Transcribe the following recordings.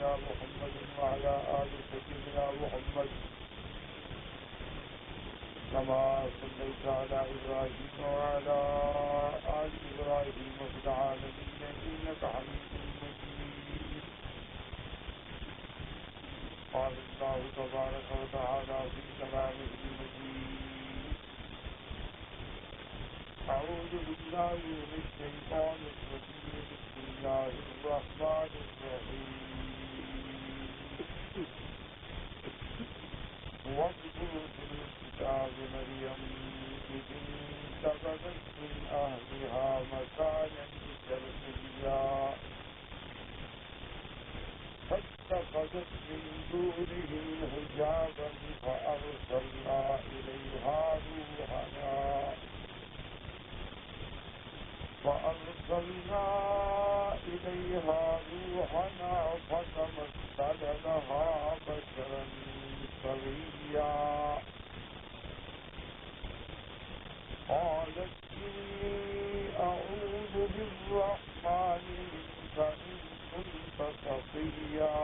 سيدنا محمد وعلى آل سيدنا محمد كما صليت على إبراهيم وعلى آل إبراهيم في العالمين إنك حميد مجيد. قال الله تبارك وتعالى في كلامه المجيد: أعوذ بالله من الشيطان الرجيم. بسم الله الرحمن الرحيم. واذكر في الكتاب مريم إذ انتبذت من أهلها مكانا شرقيا فاتخذت من دونهم حجابا فأرسلنا إليها روحنا فتمثل لها بشرا سويا قالت إني أعوذ بالرحمن منك إن كنت تقيا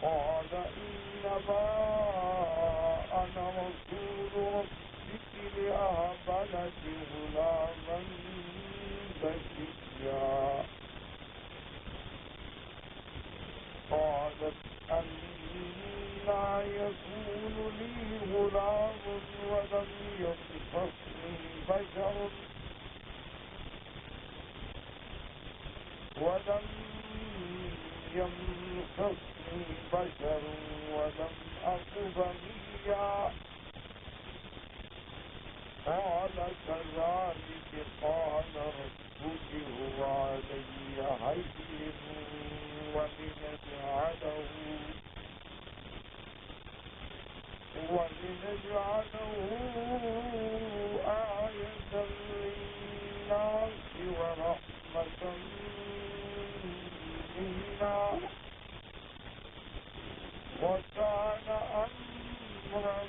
قال إنما أنا رسول ربك لأهب لك غلاما زكيا قالت أنى يكون لي غلام ولم يمسسني بشر ولم أك بغيا قال كذلك قال ربك هو علي هين ولنجعله آية للناس ورحمة منا وكان أمرا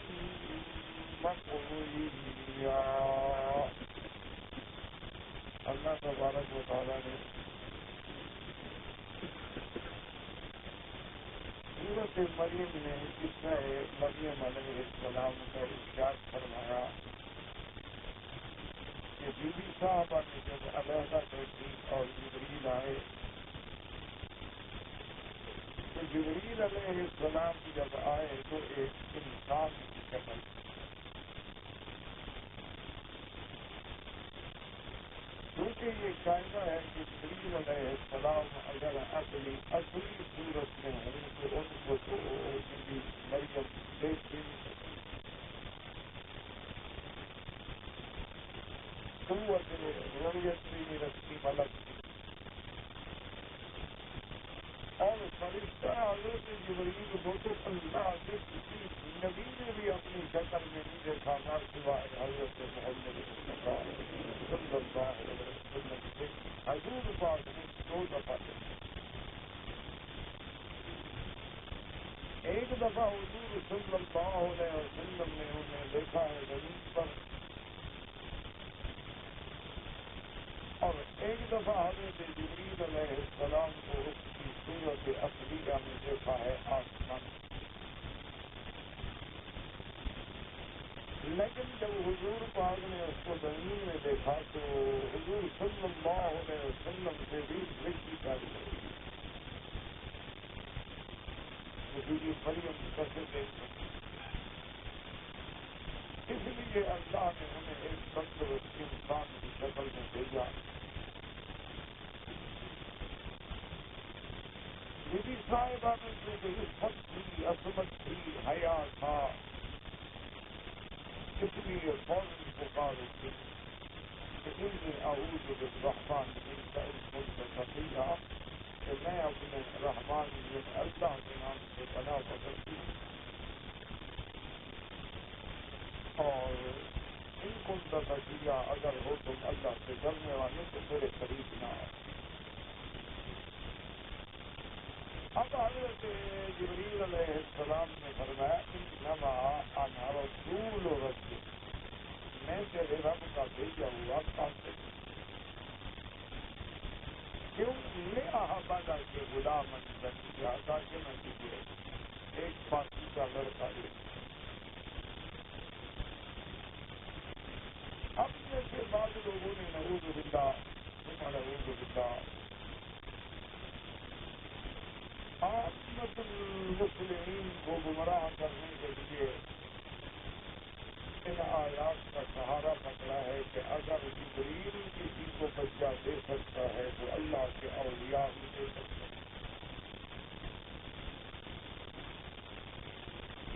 مقضيا. اللہ تبارک و تعالیٰ نے سورۃ مریم میں قصہ مریم علیہ السلام کا ارشاد فرمایا کہ بی بی صاحبہ نے جب علیحدہ بیٹھی اور جبریل آئے تو جبریل علیہ السلام جب آئے تو ایک انسان کی شکل، کیونکہ یہ قاعدہ ہے کہ جبریل علیہ السلام اگر اپنی اصلی صورت میں ہوں تو ان کو تو مریم دیکھتی قوت رویت بھی نہیں رکھتی ملک، اور فرشتہ حضرت جبریل کو تو اللہ کے کسی نبی نے بھی اپنی شکل میں نہیں دیکھا نہ سوائے حضرت محمد مصطفیٰ صلی اللہ علیہ وسلم سے حضور پاک نے 2 دفعہ دیکھا. ایک دفعہ حضور صلی اللہ علیہ وسلم نے انہیں دیکھا ہے زمین پر، اور ایک دفعہ حضرت جبریل علیہ السلام کو اس کی صورت اصلیہ میں دیکھا ہے آسمان. لیکن جب حضور پاک نے اس کو زمین میں دیکھا تو حضور صلی اللہ علیہ وسلم سے بھی رشتی کاری ہوئی. بی مریم کیسے دیکھ سکتی؟ اس لیے اللہ نے انہیں ایک تندرست انسان کی شکل میں بھیجا. بی بی صاحبہ میں سے عزت تھی، عظمت تھی، حیا تھا، اس لیے فوراً پکار اٹھی کہ انی اعوذ بالرحمن منک ان کنت تقیا، کہ میں اپنے رحمان یعنی اللہ کے نام سے پناہ پکڑتی ہوں، اور ان کنت تقیا اگر ہو تم اللہ سے ڈرنے والے تو میرے قریب نہ آؤ. اب حضرت جبریل علیہ السلام نے فرمایا انما انا رسول ربک، میں تیرے رب کا بھیجا ہوا کافر. کیوں لہٰذا کے غلام کیا تاکہ میں تجھے ایک باقی کا لڑکا دے. اب جیسے بعض لوگوں نے نعوذ باللہ نعوذ باللہ عامت المسلمین کو گمراہ کرنے کے لیے ان آیات کا سہارا پکڑا ہے کہ اگر جبریل کسی کو بچہ دے سکتا ہے تو اللہ کے اولیاء بھی دے سکتے ہیں.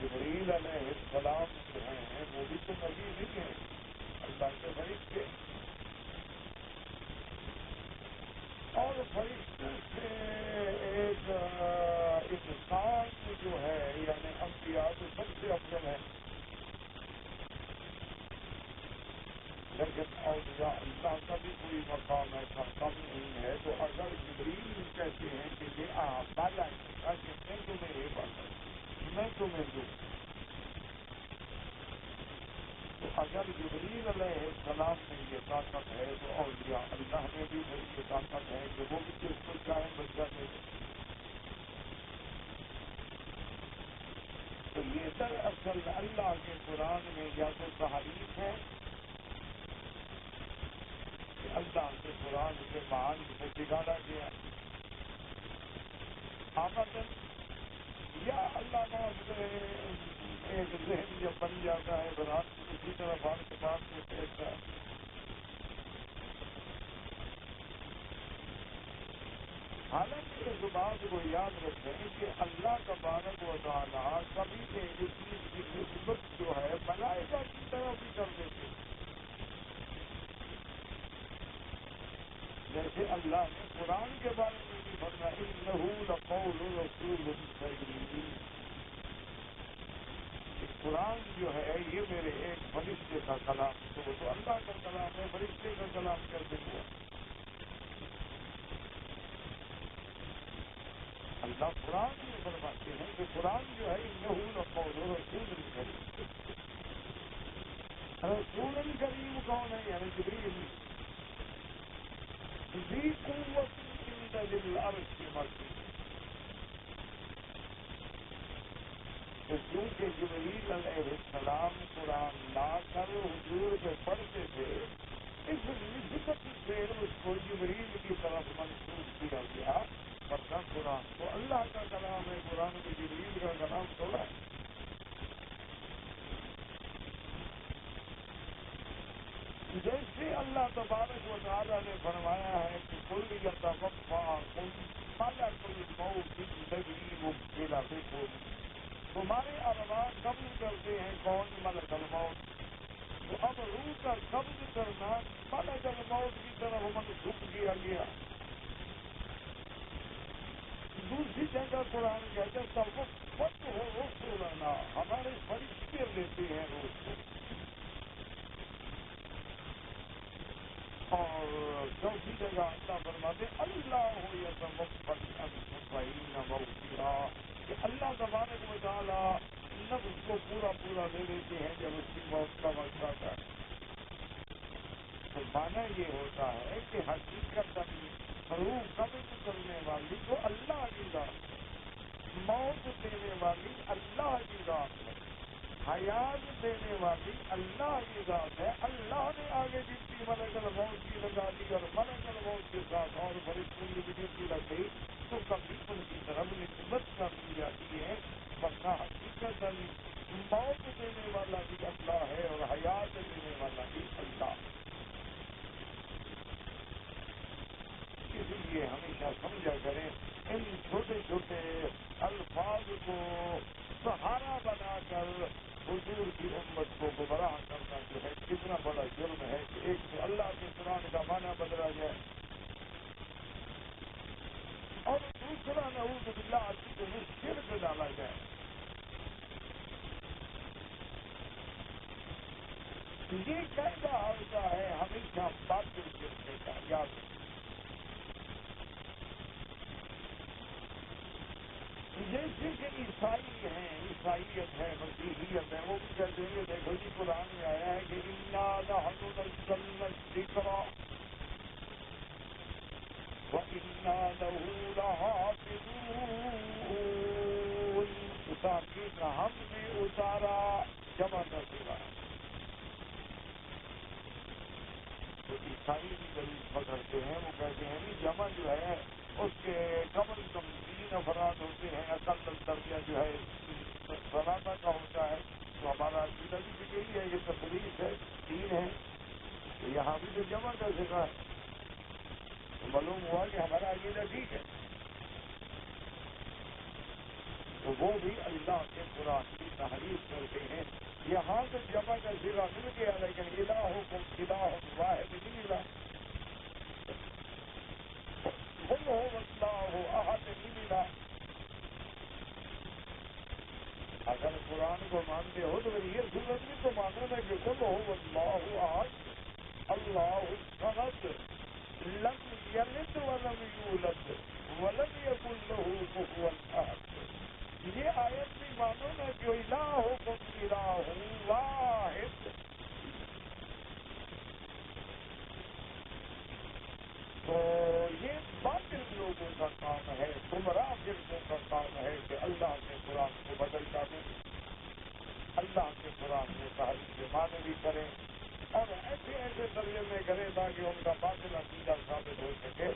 جبریل علیہ السلام جو ہیں وہ بھی تو نبی نہیں ہیں، اللہ کے فرشتے. اور فرشتوں سے ایک انسان جو ہے یعنی انبیاء تو سب سے افضل ہے، لیکن اولیاء اللہ کا بھی کوئی مقام ایسا کم نہیں ہے. تو اگر جبریل کہتے ہیں کہ یہ بالا کہ میں تمہیں یہ بات میں تمہیں دوں، تو اگر جبریل علیہ السلام میں یہ طاقت ہے تو اولیاء اللہ میں بھی یہ طاقت ہے کہ وہ بھی جس کو چاہے بچہ دے دیں. تو یہ دراصل اللہ کے قرآن میں یا تو تحریف ہے کہ اللہ کے قرآن کے معانی سے بگاڑا گیا، آمدن یا اللہ معاف کرے ایک ذہن جب بن جاتا ہے برات اسی طرح بات کے بعد میں کہتا ہے. حالانکہ اس بات کو یاد رکھیں کہ اللہ تبارک و تعالیٰ کبھی ایک چیز کی نسبت جو ہے ملائکہ کی طرف بھی کر دیتے ہیں. جیسے اللہ نے قرآن کے بارے میں بھی فرمایا انہ لقول رسول کریم، قرآن جو ہے یہ میرے ایک فرشتے کا کلام، تو وہ تو اللہ کا کلام ہے، فرشتے کا کلام کیسے ہوا؟ اللہ قرآن میں فرماتے ہیں کہ قرآن جو ہے انہ لقول رسول کریم. رسول کریم کون ہے؟ یعنی جبریل. ذی قوت عند ذی العرش مکین. تو چونکہ جبریل علیہ السلام قرآن لا کر حضور پہ پڑھتے تھے، اس نسبت سے اس کو جبریل کی طرف منسوخ کیا گیا، ورنہ قرآن تو اللہ کا کلام ہے، قرآن میں جبریل کا کلام تھوڑا ہے. جیسے اللہ تبارک و تعالیٰ نے فرمایا ہے کہ قل یتوفاکم ملک الموت الذی وکل بکم، تمہارے ارواح قبض کرتے ہیں کون؟ ملک الموت. تو اب روح کا قبض کرنا ملک الموت کی طرف منسوخ کیا گیا. دوسری جگہ قرآن کہتے ہیں توفت ہو رسولنا، ہمارے فرشتے لیتے ہیں روح کو. اور چوتھی جگہ اللہ فرماتے اللہ ہو یا موتیا، کہ اللہ تبارک و تعالیٰ نفس کو پورا پورا لے لیتے ہیں جب اس کی موت کا وقت آتا ہے. تو مانا یہ ہوتا ہے کہ حقیقت روح قبض کرنے والی تو اللہ کی ذات ہے، موت دینے والی اللہ کی ذات ہے، حیات دینے والی اللہ کی ذات ہے. اللہ نے آگے گنتی ملک الموت کی لگا دی اور ملک الموت کے ساتھ اور فرشتوں کی بھی گنتی لگ گئی، تو کبھی ان کی طرف نسبت کر دی جاتی ہے، ورنہ حقیقت موت دینے والا بھی اللہ ہے اور حیات دینے والا بھی اللہ. اسی لیے ہمیشہ سمجھا کریں ان چھوٹے چھوٹے الفاظ کو سہارا بنا کر حضور کی امت کو گمراہ کرنا جو ہے کتنا بڑا جرم ہے کہ ایک تو اللہ کے قرآن کا معنی بدلا جائے اور دوسرا نعوذ باللہ عزیز میں شرک ڈالا جائے. یہ کیسا ہوتا ہے ہمیشہ باطل کرنے کا یاد رکھیں. جیسے کہ عیسائی ہیں، عیسائیت ہے، مسیحیت ہے، وہ بھی کہتے ہیں دیکھو جی قرآن میں آیا ہے کہ انا نحن نزلنا الذکر وَإِنَّا لَهُ لَحَافِظُونَ. تاکید ہم نے اتارا جمع کا صیغہ. تو عیسائی بھی دلیل پکڑتے ہیں، وہ کہتے ہیں نہیں جمع جو ہے اس کے کم از کم 3 افراد ہوتے ہیں، اقل درجہ جو ہے 13 کا ہوتا ہے. تو ہمارا عقیدہ بھی یہی ہے، یہ تفریح ہے 3 ہے. تو یہاں بھی تو جمع کا صیغہ ہے. تو معلوم ہوا کہ ہمارا عقیدہ ٹھیک ہے. تو وہ بھی اللہ کے قرآن کی تحریف کرتے ہیں. یہاں سے جمع کا صیغہ مل گیا لیکن الہکم الہ واحد نہیں ملا. قل هو اللہ احد نہیں ملا. اگر قرآن کو مانتے ہو تو پھر یہ صورت بھی تو مانو نا کہ قل هو اللہ احد اللہ الصمد لم یلد ولم یولد ولم یکن له کفوا احد. یہ آیت بھی مانو نا کہ الہکم الہ واحد. تو یہ باطل لوگوں کا کام ہے، گمراہ فرقوں کا کام ہے کہ اللہ کے قرآن کو بدل ڈالیں، اللہ کے قرآن میں تحریف کے معنی بھی کریں اور ایسے ایسے ترجمے کریں تاکہ ان کا باطل عقیدہ ثابت ہو سکے.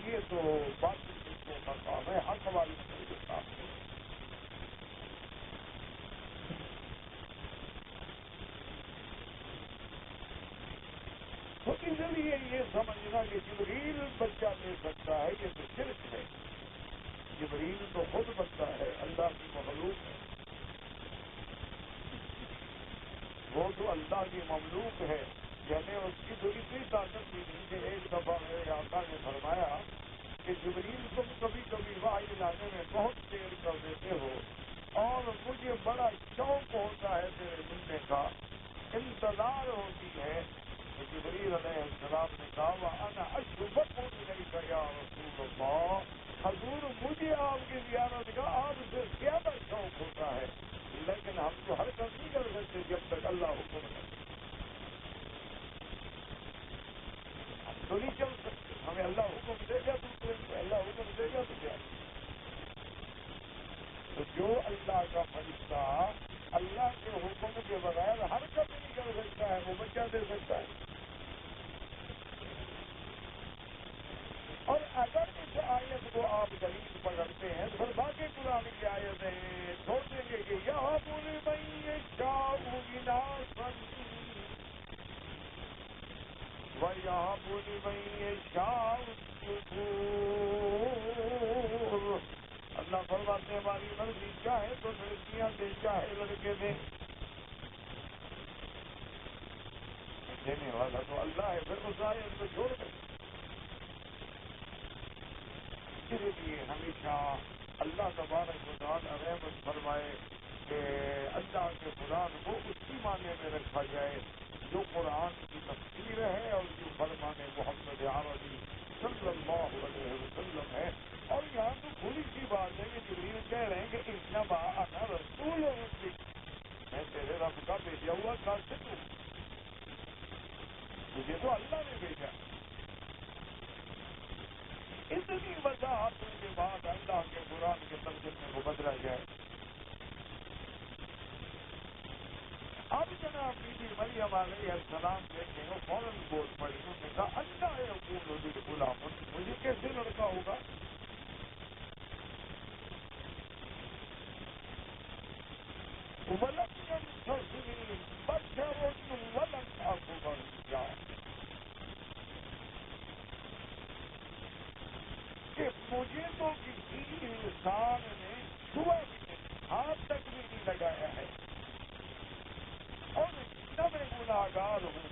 یہ تو باطل فرقوں کا کام ہے، حق والی چیز کا کام ہے. تو اس لیے یہ سمجھنا کہ جبریل بچہ لے سکتا ہے یہ تو شرک ہے. جبریل تو خود بچہ ہے، اللہ کی مخلوق ہے. وہ تو اللہ کی مملوک ہے. یعنی اس کی تو اتنی طاقت بھی نہیں کہ ایک دفعہ میرے آقا نے فرمایا کہ جبریل تم کبھی کبھی وحی لانے میں بہت دیر کر دیتے ہو اور مجھے بڑا شوق ہوتا ہے تیرے ملنے کا، انتظار ہوتی ہے. تو جبریل علیہ السلام نے کہا وَأَنَا أَشْفَقُ إِلَيْكَ يَا رسول اللہ. حضور مجھے آپ کی زیارت کا آپ سے زیادہ شوق ہوتا ہے، لیکن ہم تو حرکت نہیں کر سکتے جب تک اللہ حکم کرے. ہم تو نہیں چل سکتے، ہمیں اللہ حکم دے گا تو اللہ حکم دے گا تو کیا. تو جو اللہ کا فرشتہ اللہ کے حکم کے بغیر حرکت نہیں کر سکتا ہے وہ بچہ دے سکتا ہے. اور اگر اس آیت کو آپ دلیل پکڑتے ہیں تو پھر باقی قرآن کی آیتیں چھوڑ دیں گے کہ یہاں بولے بھائی یہ یہاں بولی بھائی یہ اللہ فرماتے ہیں ہماری مرضی چاہے تو لڑکیاں دے چاہے لڑکے دیں. دینے والا تو اللہ ہے، پھر اس آیت کو چھوڑ دیں. اس لیے ہمیشہ اللہ تبارک و تعالی رحمت فرمائے کہ اللہ کے قرآن کو اسی معنی میں رکھا جائے جو قرآن کی تفسیر ہے اور جو فرمان محمد عربی صلی اللہ علیہ وسلم ہے. اور یہاں تو بری سی بات ہے کہ جبریل کہہ رہے ہیں کہ انما انا رسول ربک، میں تیرے رب کا بھیجا ہوا قاصد ہوں، مجھے تو اللہ نے بھیجا. اتنی وضاحتوں کے بعد اللہ کے قرآن کے ترجمے کو بدلا جائے. اب جناب بی بی مریم علیہ السلام دیکھیں وہ فوراً بول پڑی، انہوں نے کہا اللہ یکون لی غلام، مجھے کیسے لڑکا ہوگا. ولم یمسسنی بشر ولم اک بغیا، کہ مجھے تو کسی انسان نے چھوا بھی نہیں، ہاتھ تک بھی نہیں لگایا ہے اور نہ میں گناہگار ہوں.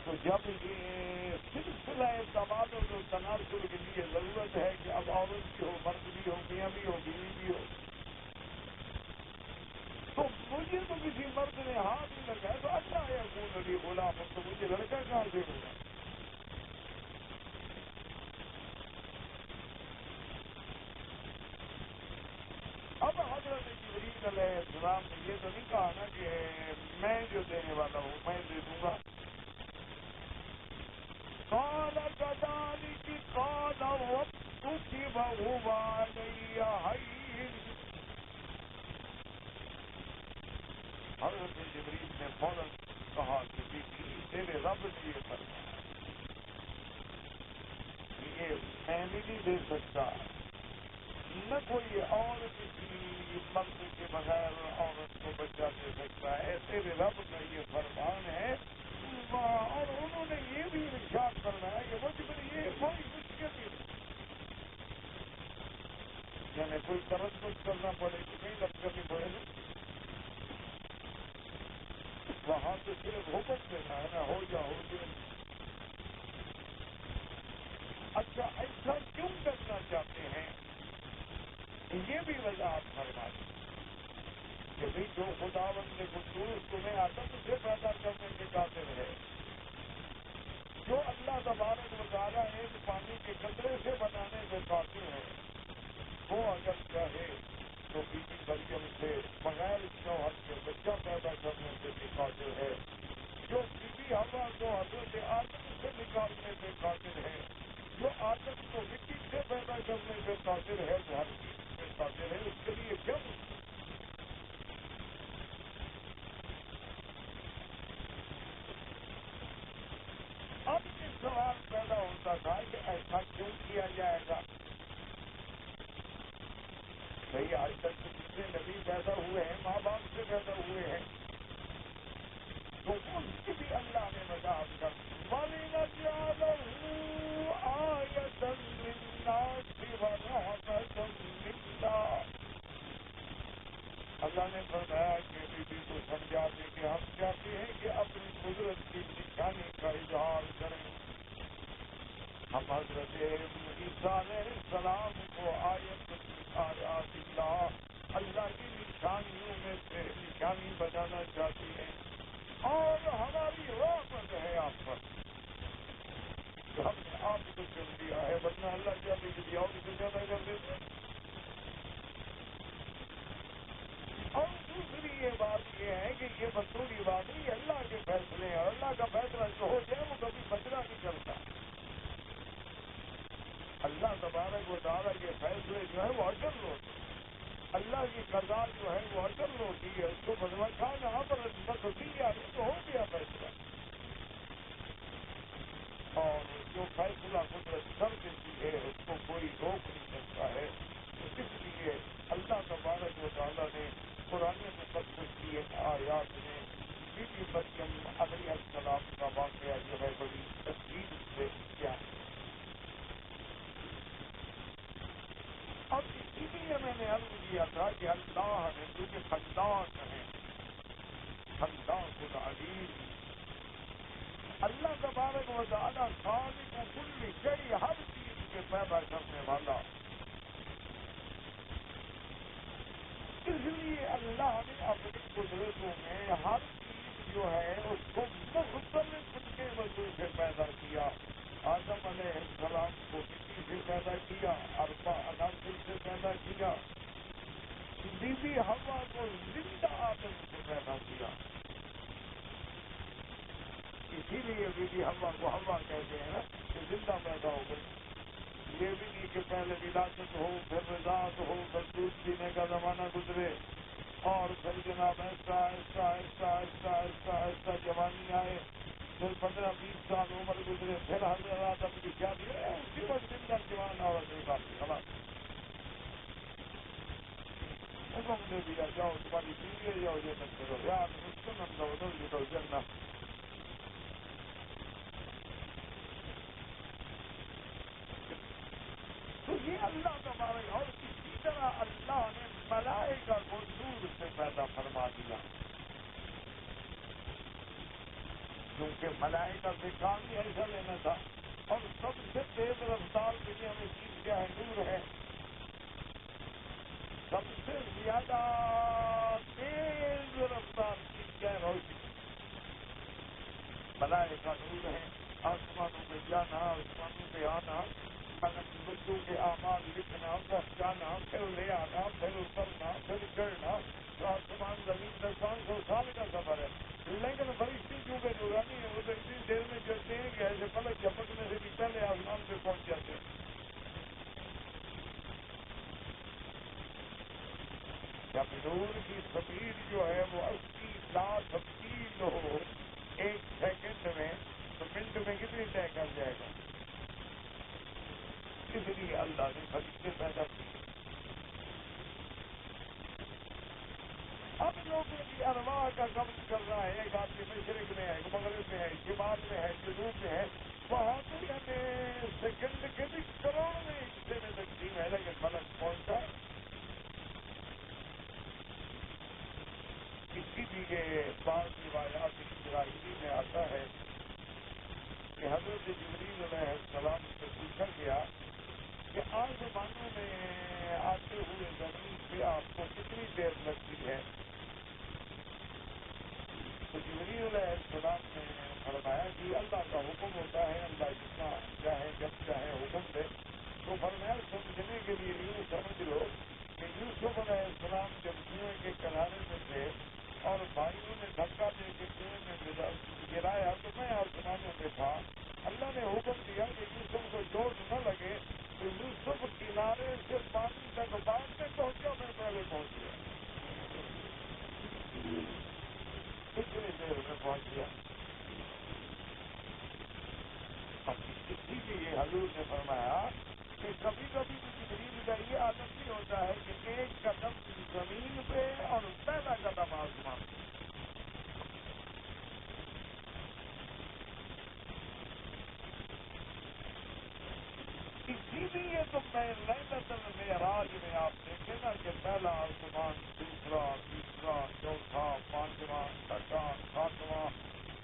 تو جب یہ سلسلہ تبادل و تناسل کے لیے ضرورت ہے کہ اب عورت بھی ہو، مرد بھی ہو، میاں بھی ہو، بیوی بھی ہو، تو مجھے تو کسی مرد نے ہاتھ نہیں لگایا تو اللہ یکون لی غلام، تو مجھے لڑکا کہاں سے ہوگا. اب حضرت جبریل علیہ السلام نے یہ تو نہیں کہا نا کہ میں جو دینے والا ہوں میں دے دوں گا. فوراً کہا کہ بی بی تیرے رب نے یہ فرمایا، یہ میں نہیں دے سکتا، نہ کوئی اور کسی مرد کے بغیر عورت کو بچہ دے سکتا ہے، تیرے رب کا یہ فرمان ہے۔ اور انہوں نے یہ بھی ارشاد فرمایا کہ مجھ پر یہ کوئی مشکل نہیں، یعنی کوئی تردد کرنا پڑے کہ نہیں لگ کرنی پڑے گا، وہاں تو صرف حکم دینا ہے نا، ہو جا ہو جائے۔ اچھا ایسا کیوں کرنا چاہتے ہیں، یہ بھی وضاحت فرما دیں کہ بھئی جو خداوند نے قدوس تمہیں آدم سے پیدا کرنے کے قادر ہے، جو اللہ تبارک و تعالیٰ ایک پانی کے قطرے سے بنانے سے قادر ہے، وہ اگر چاہے تو بی بی مریم سے بغیر شوہر کے بچہ پیدا کرنے سے بھی قادر ہے، جو بی بی حوا کو حضرت آدم سے نکالنے سے قادر ہے، جو آدم کو مٹی سے پیدا کرنے سے قادر ہے، وہ ہر چیز سے قادر ہے، اس کے لیے کیا مشکل؟ اب یہ سوال پیدا ہوتا تھا کہ ایسا کیوں کیا جائے گا؟ بھئی آج تک تو جتنے نبی پیدا ہوئے ہیں ماں باپ سے پیدا ہوئے ہیں، تو اس کی بھی اللہ نے وضاحت کر وَلِنَجْعَلَهُ آيَةً لِلنَّاسِ وَرَحْمَةً مِنَّا، اللہ نے فرمایا کہ بی بی کو سمجھا دے کہ ہم چاہتے ہیں کہ اپنی قدرت کی نشانی کا اظہار کریں۔ ہم حضرت عیسیٰ علیہ السلام کو آیت آیات اللہ کی نشانیوں میں سے نشانی بنانا چاہتی ہیں، اور ہماری رحمت ہے آپ پر کہ ہم نے آپ کو چن لیا ہے، ورنہ اللہ چاہتے کسی اور کو پیدا کر دیتے۔ اور دوسری یہ بات یہ ہے کہ یہ مستوری بات نہیں، یہ اللہ کے فیصلے ہیں، اور اللہ کا فیصلہ جو ہو جائے وہ کبھی بدلا نہیں کرتا۔ اللہ تبارک و تعالیٰ کے فیصلے جو ہے وہ اٹل ہوتے ہیں، اللہ کی قضا جو ہے وہ اٹل ہوتی ہے، اس کو بدلا کہاں پر دیا نہیں تو ہو گیا فیصلہ، اور جو فیصلہ قدرت کر دیتی ہے اس کو کوئی روک نہیں سکتا ہے۔ اس لیے اللہ تبارک و تعالیٰ نے قرآن مقدس کی ایک آیات میں بی بی مریم علیہ السلام کا واقعہ جو ہے بڑی تفصیل سے کیا ہے۔ اب اسی لیے میں نے عرض کیا تھا کہ اللہ نے کیونکہ خلاق ہے، خلاق العلیم، اللہ تبارک و تعالیٰ خالق کل شیء، ہر چیز کے پیدا کرنے والا، اس لیے اللہ نے اپنی قدرتوں میں ہر چیز جو ہے اس کو مختلف ان کے وجہ سے پیدا کیا۔ آدم علیہ السلام کو مٹی سے پیدا کیا، اربع عناصر سے پیدا کیا، بی بی حوا کو زندہ آدم سے پیدا کیا، اسی لیے بی بی حوا کو حوا کہتے ہیں نا کہ زندہ پیدا ہو گئی۔ یہ بھی نہیں کہ پہلے ولادت ہو پھر رضاعت ہو پھر دودھ پینے کا زمانہ گزرے اور پھر جناب ایسا ایسا ایسا ایسا ایسا ایسا جوانی آئے، پھر 15-20 سال عمر گزرے، پھر حضرت آدم کی شادی ہے، اسی وقت زندہ جوان عورت نکالی خلاص حکم دے دیا جاؤ تمہاری بیوی ہے، جاؤ جنت کرو یار مسلم اللہ ادھر جاؤ جنت۔ تو یہ اللہ تبارک، اور اسی طرح اللہ نے ملائکہ کو نور سے پیدا فرما دیا، کیونکہ ملائکہ سے کام ہی ایسا لینا تھا، اور سب سے تیز رفتار دنیا میں چیز کیا ہے؟ نور ہے، سب سے زیادہ تیز رفتار چیز کیا ہے؟ روشنی۔ ملائکہ نور ہے، آسمانوں پہ جانا، آسمانوں پہ آنا، بچوں کے اعمال لکھنا، پہنچانا، پھر لے آنا، پھر اترنا، پھر چڑھنا، تو آسمان زمین 500 سال کا سفر ہے، لیکن فرشتے چونکہ نورانی ہے وہ تو اتنی دیر میں چلتے ہیں کہ ایسے پلک جھپکنے سے بھی پہلے آسمان پہ پہنچ جاتے ہیں۔ جب نور کی سپیڈ جو ہے وہ 80 لاکھ میل السلام نے فرمایا کہ اللہ کا حکم ہوتا ہے، اللہ جتنا چاہے جب چاہے حکم دے، تو فرمایا سمجھنے کے لیے یوں سمجھ لو کہ یوسف علیہ السلام جب کنویں کے کنارے میں تھے اور بھائیوں نے دھکا دے کے کنویں میں گرایا تو میں آسمانوں میں تھا، اللہ نے حکم دیا کہ یوسف کو چوٹ نہ لگے، تو یوسف کنارے سے پانی تک بعد میں پہنچا، میں پہلے پہنچ گیا، کتنی دیر میں پہنچ گیا۔ اسی لیے حضور نے فرمایا کہ کبھی کبھی جبریل کا یہ عادت بھی ہوتا ہے کہ ایک قدم زمین پہ اور پہلا قدم آسمان پہ۔ اسی لیے تو میں لیلۃ المعراج میں آپ دیکھیں نا کہ پہلا آسمان، دوسرا، تیسرا، چوتھا، پانچواں، چھٹا، ساتواں،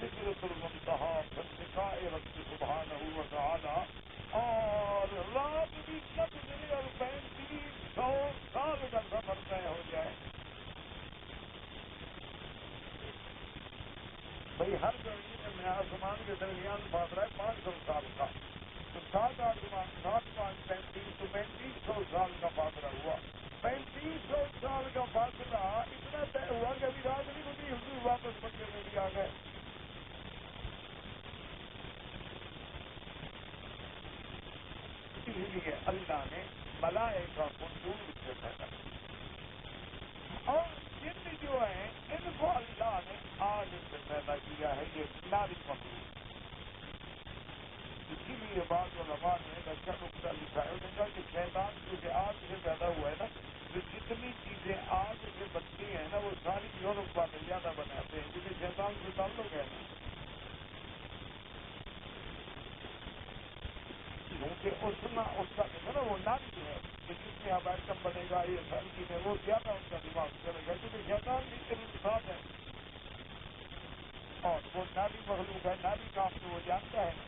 سدرۃ المنتہا، فانتقاء رب سبحانہ و تعالی، اور رات بھی کب ملے اور 3500 سال کا سفر طے ہو جائے۔ بھائی ہر زمین میں آسمان کے درمیان فاصلہ ہے 500 سال کا، تو 7 آسمان، 7 5 35، تو 3500 سال کا فاصلہ ہوا۔ 3500 سال کا فاصلہ اتنا طے ہوا کہ ابھی رات نہیں ہوتی، حضور واپس مکے میں بھی آ گئے۔ اسی لیے اللہ نے ملائکہ کو نور سے پیدا کیا، اور جن جو ہیں ان کو اللہ نے آگ سے پیدا کیا ہے، یہ ناری مخلوق۔ اسی لیے بعض علماء نے اچھا نقطہ لکھا ہے، انہوں نے کہا کہ شیطان کیونکہ آگ سے پیدا ہوا ہے نا، جو جتنی چیزیں آگ سے بنتی ہیں نا وہ ساری یورپ والے زیادہ بناتے ہیں، کیونکہ شیطان سے تعلق ہے نا، کیونکہ اس کا جو ہے نا وہ ناری ہے کہ جس میں اب ایٹم بنے گا، یہ ساری چیزیں، وہ زیادہ ان کا دماغ چلے گا، کیونکہ شیطان بھی علم ساتھ ہے اور وہ ناری مخلوق ہے، ناری کام تو وہ جانتا ہے نا۔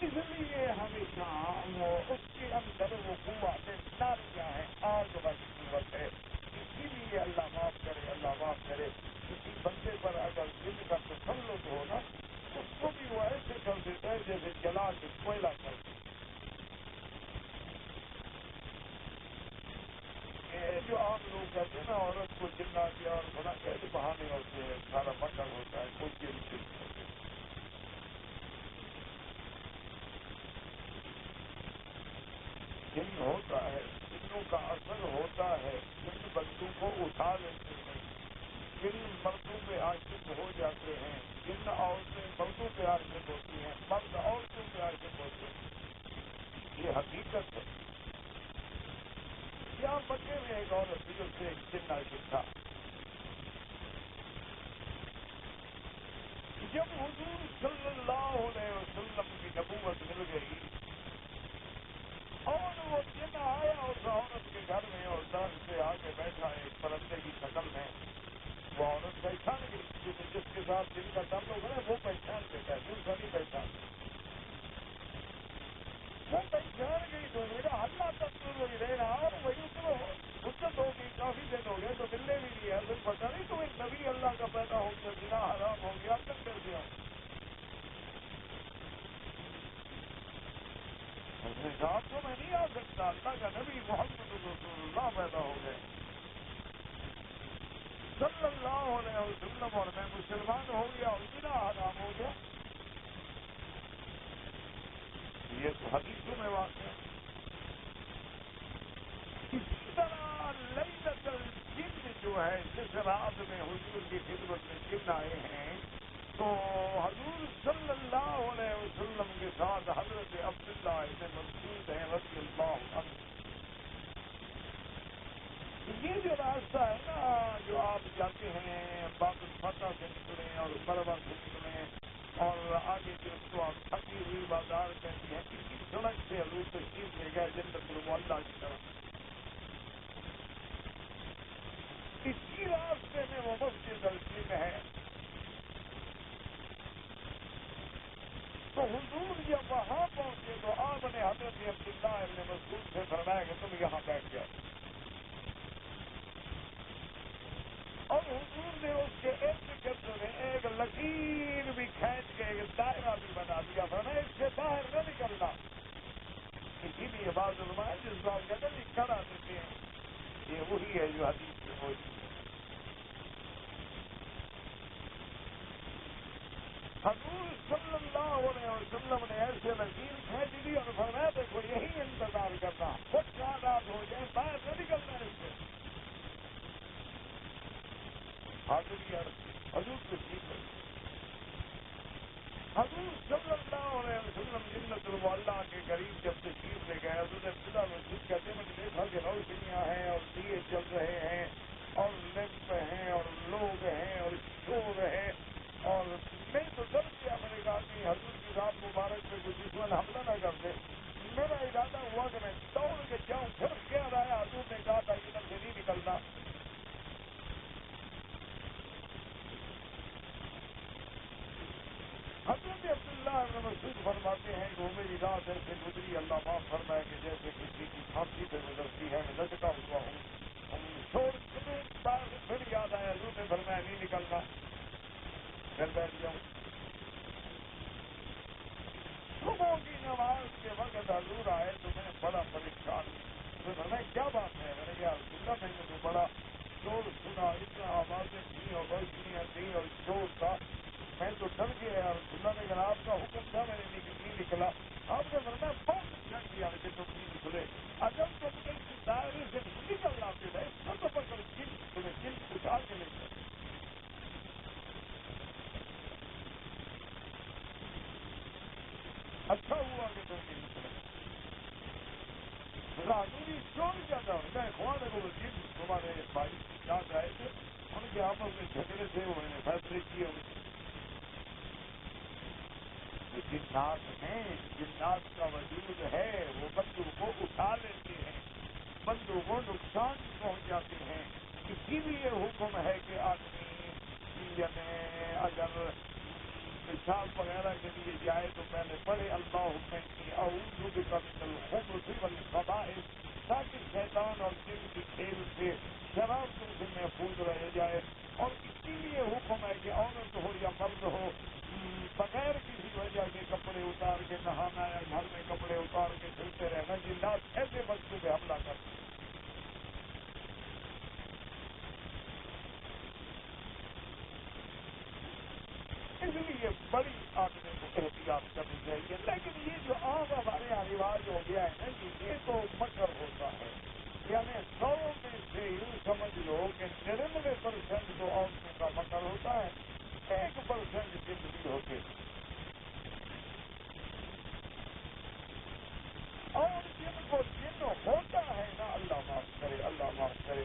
اس لیے ہمیشہ اس کے اندر وہ قوت ناریاں ہے، آگ والی قوت ہے۔ اسی لیے اللہ معاف کرے، اللہ معاف کرے، کسی بندے پر اگر جن کا تسلط ہو نا، اس کو بھی وہ ایسے کر دیتا ہے جیسے جلا کے کوئلہ کر دیتا ہے۔ یہ جو عام لوگ کہتے ہیں نا عورت کو جن آ گیا اور بڑا کیسے بہانے ہوتے ہیں، سارا مکر ہوتا ہے، کوئی چیز نہیں ہوتی۔ جن ہوتا ہے، جنوں کا اثر ہوتا ہے، جن بندوں کو اٹھا لیتے ہیں، جن مردوں پہ عاشق ہو جاتے ہیں، جن عورتیں مردوں پہ عاشق ہوتی ہیں، مرد عورتوں پہ عاشق ہوتے ہیں، یہ حقیقت ہے۔ یہاں مکے میں ایک عورت تھی، اس سے ایک جن عاشق تھا۔ جب حضور صلی اللہ علیہ وسلم کی نبوت مل گئی اور وہ جن آیا اس عورت کے گھر میں اور درخت پہ آ کے بیٹھا ایک پرندے کی شکل میں، وہ عورت پہچان گئی، کیونکہ جس کے ساتھ جن کا تعلق ہے وہ پہچان لیتا ہے، دوسرا نہیں پہچان، وہ پہچان گئی تو میرا ہلّا تک تو نہیں رہ رہا، اور وہی اترو حجت ہو گئی، کافی دن ہو گئے تو ملنے بھی نہیں ہے، پھر پتا نہیں تمہیں نبی اللہ کا پیدا ہو گیا، بنا حرام ہو گیا، تک کر دیا۔ اس نے کہا تو میں نہیں آ سکتا، اللہ کا نبی محمد رسول اللہ پیدا ہو گئے صلی اللہ علیہ وسلم، اور میں مسلمان ہو گیا اور بنا حرام ہو گیا۔ یہ تو حدیثوں میں واقع ہے۔ اسی طرح لیلۃ الجن جو ہے، جس رات میں حضور کی خدمت میں جن آئے ہیں، تو حضور صلی اللہ علیہ وسلم کے ساتھ حضرت عبداللہ ابن مسعود ہیں رضی اللہ عنہ۔ یہ جو راستہ ہے نا جو آپ جاتے ہیں، باب الفتح سے نکلیں اور مروا سے نکلیں اور آگے جو اس کو آپ تھکی ہوئی بازار کہتی ہیں، اسی سڑک سے حضور تشریف لے گئے جنت المعلیٰ کی طرف۔ اسی راستے میں وہ مسجد الجن ہے۔ تو حضور جب وہاں پہنچے تو آپ نے حضرت عبداللہ ابن مسعود سے فرمایا کہ تم یہاں بیٹھ جاؤ۔ فرمایا اس سے باہر نہ نکلنا. اسی لیے بعض علماء جس بات کہتے ہیں کرا دیتے ہیں یہ وہی ہے جو حدیث میں موجود ہے. حضور صلی اللہ علیہ وسلم نے ایسے نظیر کھینچ دی اور فرمایا دیکھو یہی انتظار کرنا خود شہادت ہو جائے باہر نہ نکلنا اس سے. حاضری حضور تشریف ہے. حضور صلی اللہ علیہ وسلم جنت المعلیٰ کے قریب جب تشریف لے گئے حضور ابتدا مسجد کہتے ہیں میں نے دیکھا کہ روشنیاں ہیں اور دیے چل رہے ہیں اور لیمپ ہیں اور لوگ ہیں اور شور ہے اور میں تو ڈر گیا. میں نے کہا کہ حضور کی ذات مبارک پہ کوئی دشمن حملہ نہ کر دے. میرا ارادہ ہوا کہ میں دوڑ کے جاؤں پھر کیا رہا. حضور نے کہا تھا ادھر سے نہیں نکلنا. حضرت عبداللہ بن مسعود فرماتے ہیں کہ وہ میری رات ایسے گزری اللہ معاف فرمائے کہ جیسے کسی کی پھانسی پہ گزرتی ہے میں لٹکا ہوا ہوں. چھوڑ کے بعد پھر یاد آیا حضور نے فرمایا نہیں نکلنا. پھر بیٹھ جاؤں. صبح کی نماز کے وقت حضور آئے تو میں بڑا پریشان ہوں. میں کیا بات ہے؟ میں نے کہا عبداللہ میں نے تو بڑا شور سنا اتنا آوازیں تھیں اور روشنیاں تھیں اور شور تھا میں تو ڈر گیا. عبداللہ نے کہا آپ کا حکم تھا میں نے نہیں نکلا. آپ نے ورنہ بہت اچھا کیا کہ تم نہیں نکلے. اگر تم اس دائرے سے نکل لاتے رہے تو پکڑ جن اٹھا کے لے جائے. اچھا ہوا کہ تم نہیں نکلے. راجوری چور کیا تھا ان کا اخوان ہے وہ جن تمہارے بھائی یاد آئے تھے ان کے آپس میں جھگڑے تھے انہوں نے فیصلے کیے. جنات ہیں جنات کا وجود ہے وہ بندوں کو اٹھا لیتے ہیں بندوں کو نقصان پہنچاتے ہیں. اسی لیے حکم ہے کہ آدمی یعنی اگر پیشاب وغیرہ کے لیے جائے تو پہلے پڑھے اللہ اعوذ بک من الخبث والخبائث تاکہ شیطان اور جن کی کھیل سے شرارتوں سے محفوظ رہ جائے. اور اسی لیے حکم ہے کہ عورت ہو یا مرد ہو بغیر کسی وجہ کے کپڑے اتار کے نہانا یا گھر میں کپڑے اتار کے پھرتے رہنا. جنات ایسے بچوں پہ حملہ کرتے ہیں. اس لیے بڑی آدمی کو احتیاط کرنی چاہیے. لیکن یہ جو عام ہمارے یہاں رواج ہو گیا ہے نا یہ تو مکر ہوتا ہے. یعنی 100 میں سے یوں سمجھ لو کہ 99% تو عورتوں کا مکر ہوتا ہے 1% جن بھی ہوتے ہیں. اور جن کو جن ہوتا ہے نا اللہ معاف کرے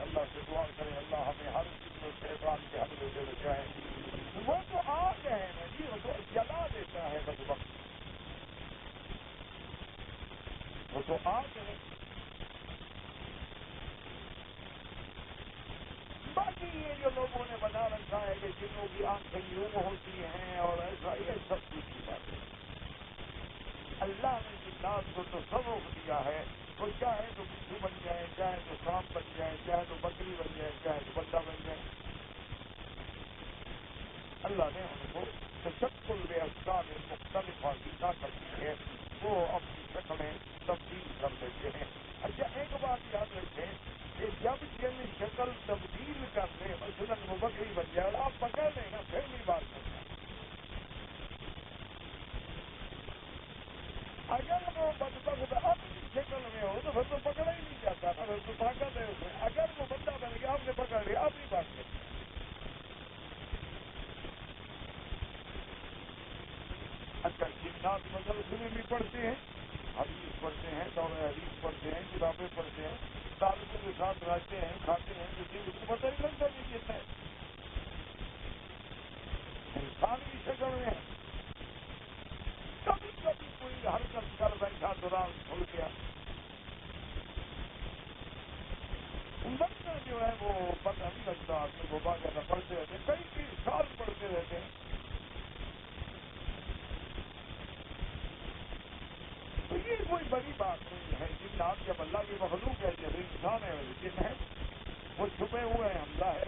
اللہ سے دعا کرے اللہ ہمیں ہر چیز و شیطان کے حملے سے بچائے. وہ تو آگ ہے نا جی وہ تو جلا دیتا ہے بد وقت. وہ تو آگ ہے. باقی یہ جو لوگوں نے بنا رکھا ہے کہ جنوں کی آنکھیں یوں ہوتی ہیں اور ایسا یہ سب کچھ کی بات ہے. اللہ نے جنات کو تصرف دیا ہے. وہ چاہے تو بچھو بن جائے چاہے تو سانپ بن جائے چاہے تو بکری بن جائے چاہے تو بندہ بن جائے. اللہ نے ان کو تشکل میں اشکال مختلف عقیدہ کرتی ہے وہ اپنی شکلیں تبدیل کر لیتے ہیں. اچھا ایک بات یاد رکھیں کہ جب جن شکل تبدیل کر لیں مثلاً وہ بکری بن جائے اور آپ پکڑ لیں نا پھر نہیں بات کرنا. اگر وہ بدبخت اپنی شکل میں ہو تو پھر تو پکڑا ہی نہیں جاتا نا. پھر تو طاقت ہے اس میں. اگر وہ بندہ بن گیا آپ نے پکڑ لیا آپ نہیں بات کرتے. اچھا جنات مدرسے میں بھی پڑھتے ہیں حدیث پڑھتے ہیں دور حدیث پڑھتے ہیں کتابیں پڑھتے ہیں طالبوں کے ساتھ رہتے ہیں کھاتے ہیں تو جن کو پتہ نہیں لگتا کہ جن ہے انسان کی شکل میں ہے. کبھی کبھی کوئی حرکت کر بیٹھا تو راز کھل گیا. بچہ جو ہے وہ پتہ نہیں لگتا آدمی کو باقاعدہ پڑھتے رہتے ہیں کئی 30 سال پڑھتے رہتے ہیں. تو یہ کوئی بڑی بات نہیں ہے. جنات جب اللہ کی مخلوق ہے جیسے انسان ہے ویسے جن ہے وہ چھپے ہوئے ہیں ہم ظاہر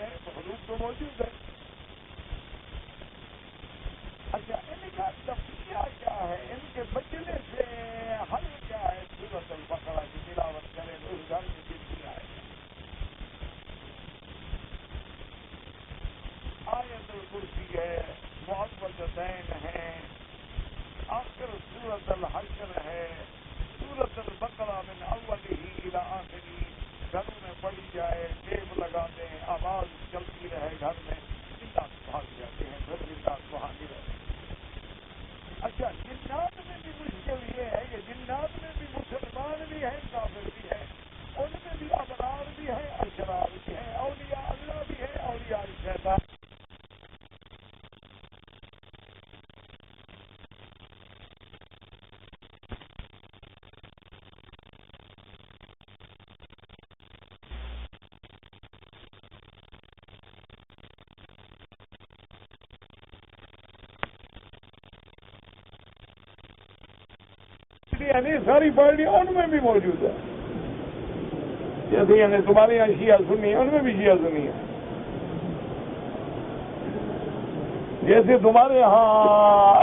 الوالدین ہیں، آخر سورۃ الحشر ہے، سورۃ البقرہ من اولہ الی آخری، گھروں میں پڑھی جائے، ٹیپ لگا دیں، آواز چلتی رہے گھر میں، جنات بھاگ جاتے ہیں، پھر جنات وہاں نہیں رہتے۔ اچھا، جنات میں بھی مشکل یہ ہے کہ جنات میں بھی مسلمان بھی ہیں، کافر بھی ہیں، ان میں بھی ابرار بھی ہیں، اشرار بھی ہیں، اولیاء اللہ بھی ہیں، اولیاء شیطان۔ یعنی ساری پارٹیاں ان میں بھی موجود ہے، جیسے یعنی تمہارے یہاں شیعہ سنی ہے، ان میں بھی شیعہ سنی ہے، جیسے تمہارے یہاں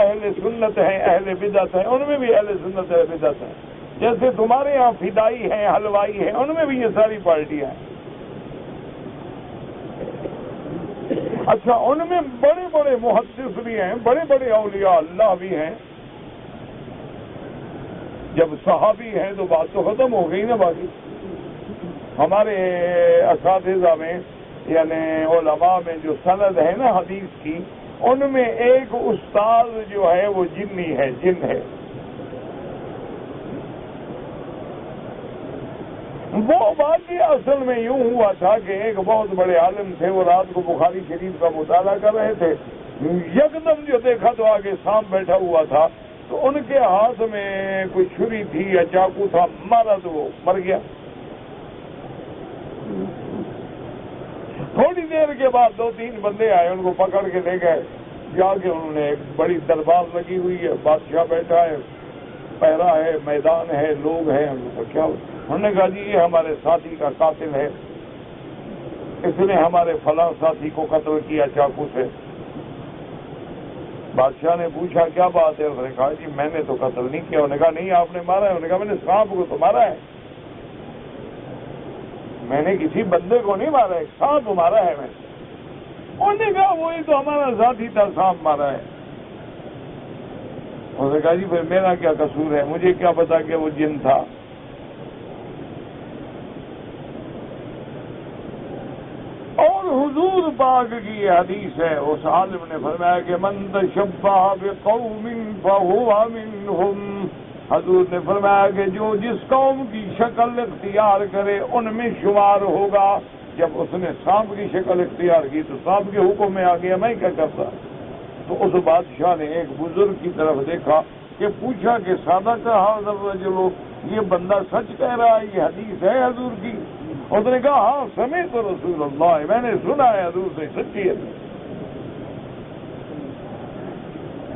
اہل سنت ہیں، اہل بدعت ہیں، ان میں بھی اہل سنت اہل بدعت ہیں، جیسے تمہارے یہاں فدائی ہیں، حلوائی ہیں، ان میں بھی یہ ساری پارٹیاں ہیں۔ اچھا، ان میں بڑے بڑے محدث بھی ہیں، بڑے بڑے اولیاء اللہ بھی ہیں۔ جب صحابی ہیں تو بات تو ختم ہو گئی نا۔ باقی ہمارے اساتذہ میں یعنی علماء میں جو سند ہے نا حدیث کی، ان میں ایک استاد جو ہے وہ جنی ہے، جن ہے۔ وہ واقعی اصل میں یوں ہوا تھا کہ ایک بہت بڑے عالم تھے، وہ رات کو بخاری شریف کا مطالعہ کر رہے تھے، یکدم جو دیکھا تو آگے سانپ بیٹھا ہوا تھا، تو ان کے ہاتھ میں کوئی چھری تھی یا چاقو تھا، مارا تو وہ مر گیا۔ تھوڑی دیر کے بعد 2-3 بندے آئے، ان کو پکڑ کے لے گئے، جا کے انہوں نے ایک بڑی دربار لگی ہوئی ہے، بادشاہ بیٹھا ہے، پہرا ہے، میدان ہے، لوگ ہیں، ان کو کیا؟ انہوں نے کہا جی یہ ہمارے ساتھی کا قاتل ہے، اس نے ہمارے فلاں ساتھی کو قتل کیا چاقو سے۔ بادشاہ نے پوچھا کیا بات ہے؟ انہوں نے کہا جی میں نے تو قتل نہیں کیا۔ انہوں نے کہا نہیں آپ نے مارا ہے؟ انہوں نے کہا میں نے سانپ کو تو مارا ہے، میں نے کسی بندے کو نہیں مارا ہے، سانپ مارا ہے میں نے۔ انہوں نے کہا وہی تو ہمارا ساتھی تھا، سانپ مارا ہے۔ انہوں نے کہا جی پھر میرا کیا قصور ہے، مجھے کیا پتا کہ وہ جن تھا۔ اور حضور پاک کی یہ حدیث ہے، اس عالم نے فرمایا کہ من تشبہ بقوم فہو منہم، حضور نے فرمایا کہ جو جس قوم کی شکل اختیار کرے ان میں شمار ہوگا۔ جب اس نے سانپ کی شکل اختیار کی تو سانپ کے حکم میں آ گیا، میں کیا کرتا؟ تو اس بادشاہ نے ایک بزرگ کی طرف دیکھا کہ پوچھا کہ سادہ کا حاضر رجلو، یہ بندہ سچ کہہ رہا ہے، یہ حدیث ہے حضور کی؟ اس نے کہا ہاں سمیت رسول اللہ، میں نے سنا ہے حضور سے، سچی ہے۔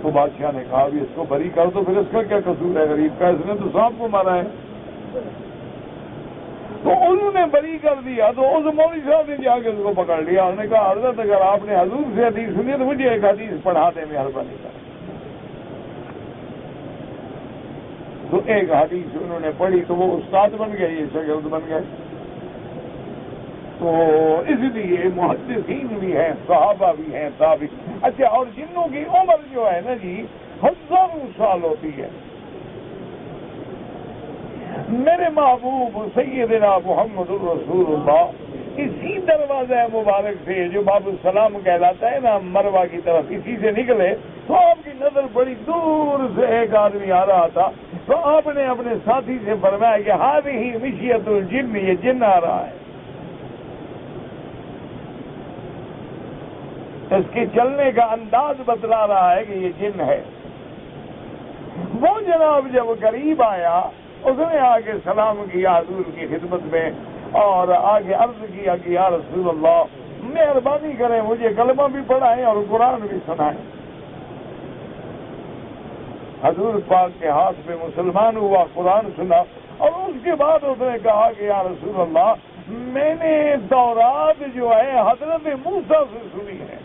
تو بادشاہ نے کہا بھی اس کو بری کر دو، پھر اس کا کیا قصور ہے غریب کا، اس نے تو سانپ کو مارا ہے۔ تو انہوں نے بری کر دیا، تو اس مولوی صاحب نے جا کے اس کو پکڑ لیا۔ انہوں نے کہا حضرت اگر آپ نے حضور سے حدیث سنی ہے تو مجھے ایک حدیث پڑھا دیں مہربانی کر۔ تو ایک حدیث انہوں نے پڑھی تو وہ استاد بن گئے، یہ شاگرد بن گئے۔ تو اس لیے محدثین بھی ہیں، صحابہ بھی ہیں، تابعین۔ اچھا، اور جنوں کی عمر جو ہے نا جی ہزاروں سال ہوتی ہے۔ میرے محبوب سیدنا محمد الرسول اللہ اسی دروازہ مبارک سے جو باب السلام کہلاتا ہے نا، مروہ کی طرف، اسی سے نکلے تو آپ کی نظر بڑی دور سے ایک آدمی آ رہا تھا، تو آپ نے اپنے ساتھی سے فرمایا کہ ہذہ مشیۃ الجن، یہ جن آ رہا ہے، اس کے چلنے کا انداز بتلا رہا ہے کہ یہ جن ہے۔ وہ جناب جب قریب آیا، اس نے آگے سلام کیا حضور کی خدمت میں، اور آگے عرض کیا کہ یا رسول اللہ مہربانی کریں مجھے کلمہ بھی پڑھائیں اور قرآن بھی سنائیں۔ حضور پاک کے ہاتھ میں مسلمان ہوا، قرآن سنا، اور اس کے بعد اس نے کہا کہ یا رسول اللہ میں نے تورات جو ہے حضرت موسیٰ سے سنی ہے۔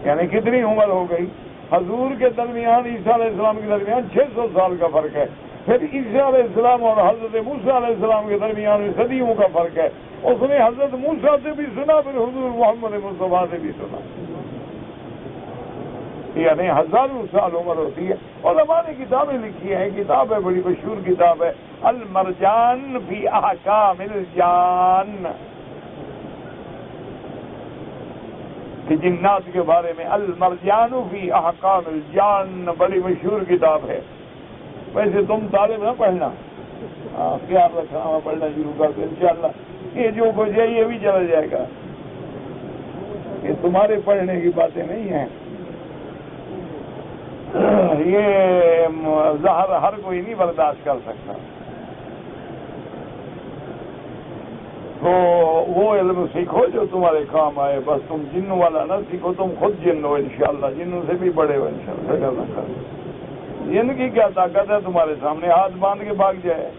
یعنی کتنی عمر ہو گئی؟ حضور کے درمیان عیسیٰ علیہ السلام کے درمیان 600 سال کا فرق ہے، پھر عیسیٰ علیہ السلام اور حضرت موسیٰ علیہ السلام کے درمیان میں صدیوں کا فرق ہے۔ اس نے حضرت موسیٰ سے بھی سنا، پھر حضور محمد مصطفیٰ سے بھی سنا۔ یعنی ہزاروں سال عمر ہوتی ہے. علماء نے کتابیں لکھی ہیں, کتاب ہے بڑی مشہور کتاب ہے المرجان فی احکام الجان, کہ جنات کے بارے میں. المرجان فی احکام الجان بڑی مشہور کتاب ہے. ویسے تم طالب نہ پڑھنا, خیال رکھنا, پڑھنا شروع کر دو انشاءاللہ. یہ جو کچھ ہے یہ بھی چلا جائے گا, یہ تمہارے پڑھنے کی باتیں نہیں ہیں. یہ زہر ہر کوئی نہیں برداشت کر سکتا. تو وہ علم سیکھو جو تمہارے کام آئے. بس تم جن والا نہ سیکھو, تم خود جن ہو انشاءاللہ, جنوں سے بھی بڑے ہو انشاءاللہ. جن کی کیا طاقت ہے تمہارے سامنے, ہاتھ باندھ کے بھاگ جائے.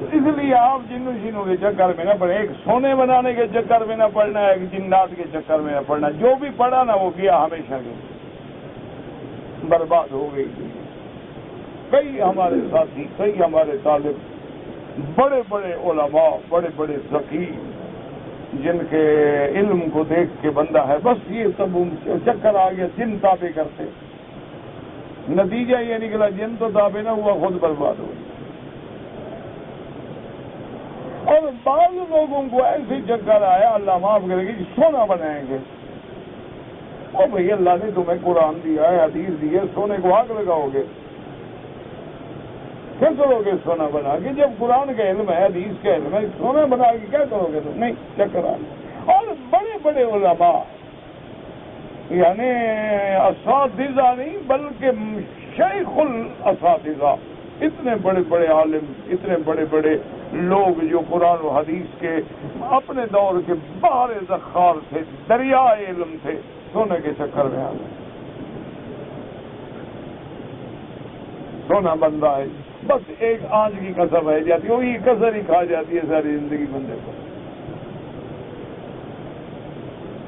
اس لیے آپ جنوں کے چکر میں نہ پڑے. ایک سونے بنانے کے چکر میں نہ پڑنا, ایک جنات کے چکر میں نہ پڑنا. جو بھی پڑا نا وہ کیا ہمیشہ کے برباد ہو گئی. کئی ہمارے ساتھی, کئی ہمارے طالب, بڑے بڑے علماء, بڑے بڑے ذکی, جن کے علم کو دیکھ کے بندہ ہے بس یہ سب چکر آ گیا, جن تابع کرتے. نتیجہ یہ نکلا جن تو تابع نہ ہوا, خود برباد ہو گئی. اور بعض لوگوں کو ایسے چکر آیا, اللہ معاف کرے گی, سونا بنائیں گے. اور بھئی اللہ نے تمہیں قرآن دیا ہے, حدیث دی ہے, سونے کو آگ لگاؤ گے, کیا کرو گے سونا بنا کے؟ جب قرآن کا علم ہے, حدیث کا علم ہے, سونا بنا کے کیا کرو گے تم؟ نہیں, چکر آ. اور بڑے بڑے علماء, یعنی اساتذہ نہیں بلکہ شیخ الاساتذہ, اتنے بڑے بڑے عالم, اتنے بڑے بڑے لوگ جو قرآن و حدیث کے اپنے دور کے بحر ذخار تھے, دریائے علم تھے, سونے کے چکر میں آ گئے. سونا بندہ ہے, بس ایک آنچ کی کسر رہ جاتی ہے, وہی کسر ہی کھا جاتی ہے ساری زندگی بندے کو.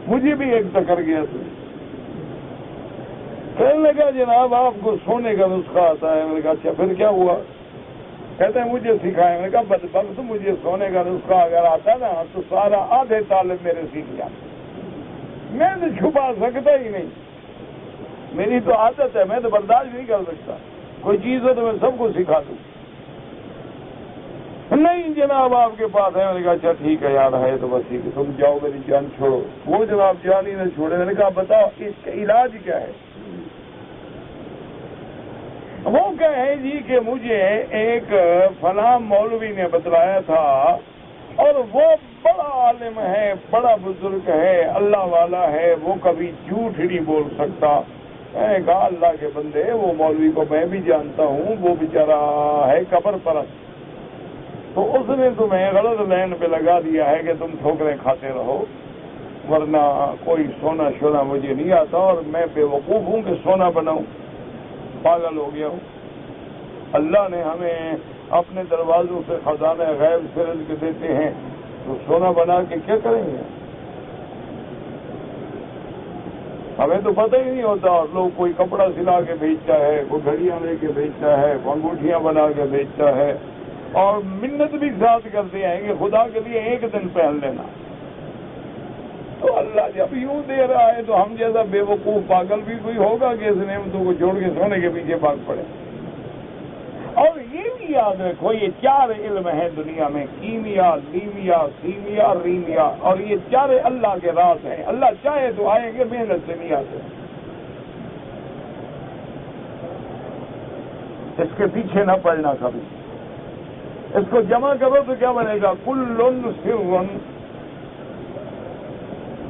مجھے بھی ایک ٹکر گیا تھا, کہنے لگا جناب آپ کو سونے کا نسخہ آتا ہے. میں نے کہا اچھا پھر کیا ہوا؟ کہتے ہیں مجھے سکھائے. میں نے کہا بدبخت, مجھے سونے کا نسخہ اگر آتا نا تو سارا آدھے طالب میرے سیکھ جاتے. میں تو چھپا سکتا ہی نہیں, میری تو عادت ہے, میں تو برداشت نہیں کر سکتا. کوئی چیز ہے تو میں سب کو سکھا دوں. نہیں جناب آپ کے پاس ہے. میں نے کہا اچھا ٹھیک ہے یار, ہے تو بس ٹھیک ہے, تم جاؤ میری جان چھوڑو. وہ جناب جان ہی نہ چھوڑے. میں نے کہا بتاؤ اس کا علاج کیا ہے؟ وہ کہے جی کہ مجھے ایک فلاں مولوی نے بتلایا تھا, اور وہ بڑا عالم ہے, بڑا بزرگ ہے, اللہ والا ہے, وہ کبھی جھوٹ نہیں بول سکتا. میں نے کہا اللہ کے بندے, وہ مولوی کو میں بھی جانتا ہوں, وہ بیچارہ ہے قبر پرست, تو اس نے تمہیں غلط لائن پہ لگا دیا ہے کہ تم ٹھوکریں کھاتے رہو, ورنہ کوئی سونا شونا مجھے نہیں آتا, اور میں بے وقوف ہوں کہ سونا بناؤں, پاگل ہو گیا ہوں. اللہ نے ہمیں اپنے دروازوں سے خزانہ غیب سے رزق دیتے ہیں, تو سونا بنا کے کیا کریں گے؟ ہمیں تو پتہ ہی نہیں ہوتا. اور لوگ کوئی کپڑا سلا کے بیچتا ہے, کوئی گھڑیاں لے کے بیچتا ہے, انگوٹھیاں بنا کے بیچتا ہے, اور منت بھی ساتھ کرتے ہیں کہ خدا کے لیے ایک دن پہن لینا. تو اللہ جب یوں دے رہا ہے تو ہم جیسا بے وقوف پاگل بھی کوئی ہوگا کہ اس نعمتوں کو چھوڑ کے سونے کے پیچھے بھاگ پڑے. اور یہ بھی یاد رکھو, یہ 4 علم ہیں دنیا میں, کیمیا, لیمیا, سیمیا, ریمیا, اور یہ 4 اللہ کے راز ہیں. اللہ چاہے تو آئیں گے, محنت سے نہیں آتے. اس کے پیچھے نہ پڑنا کبھی. اس کو جمع کرو تو کیا بنے گا؟ کل سر,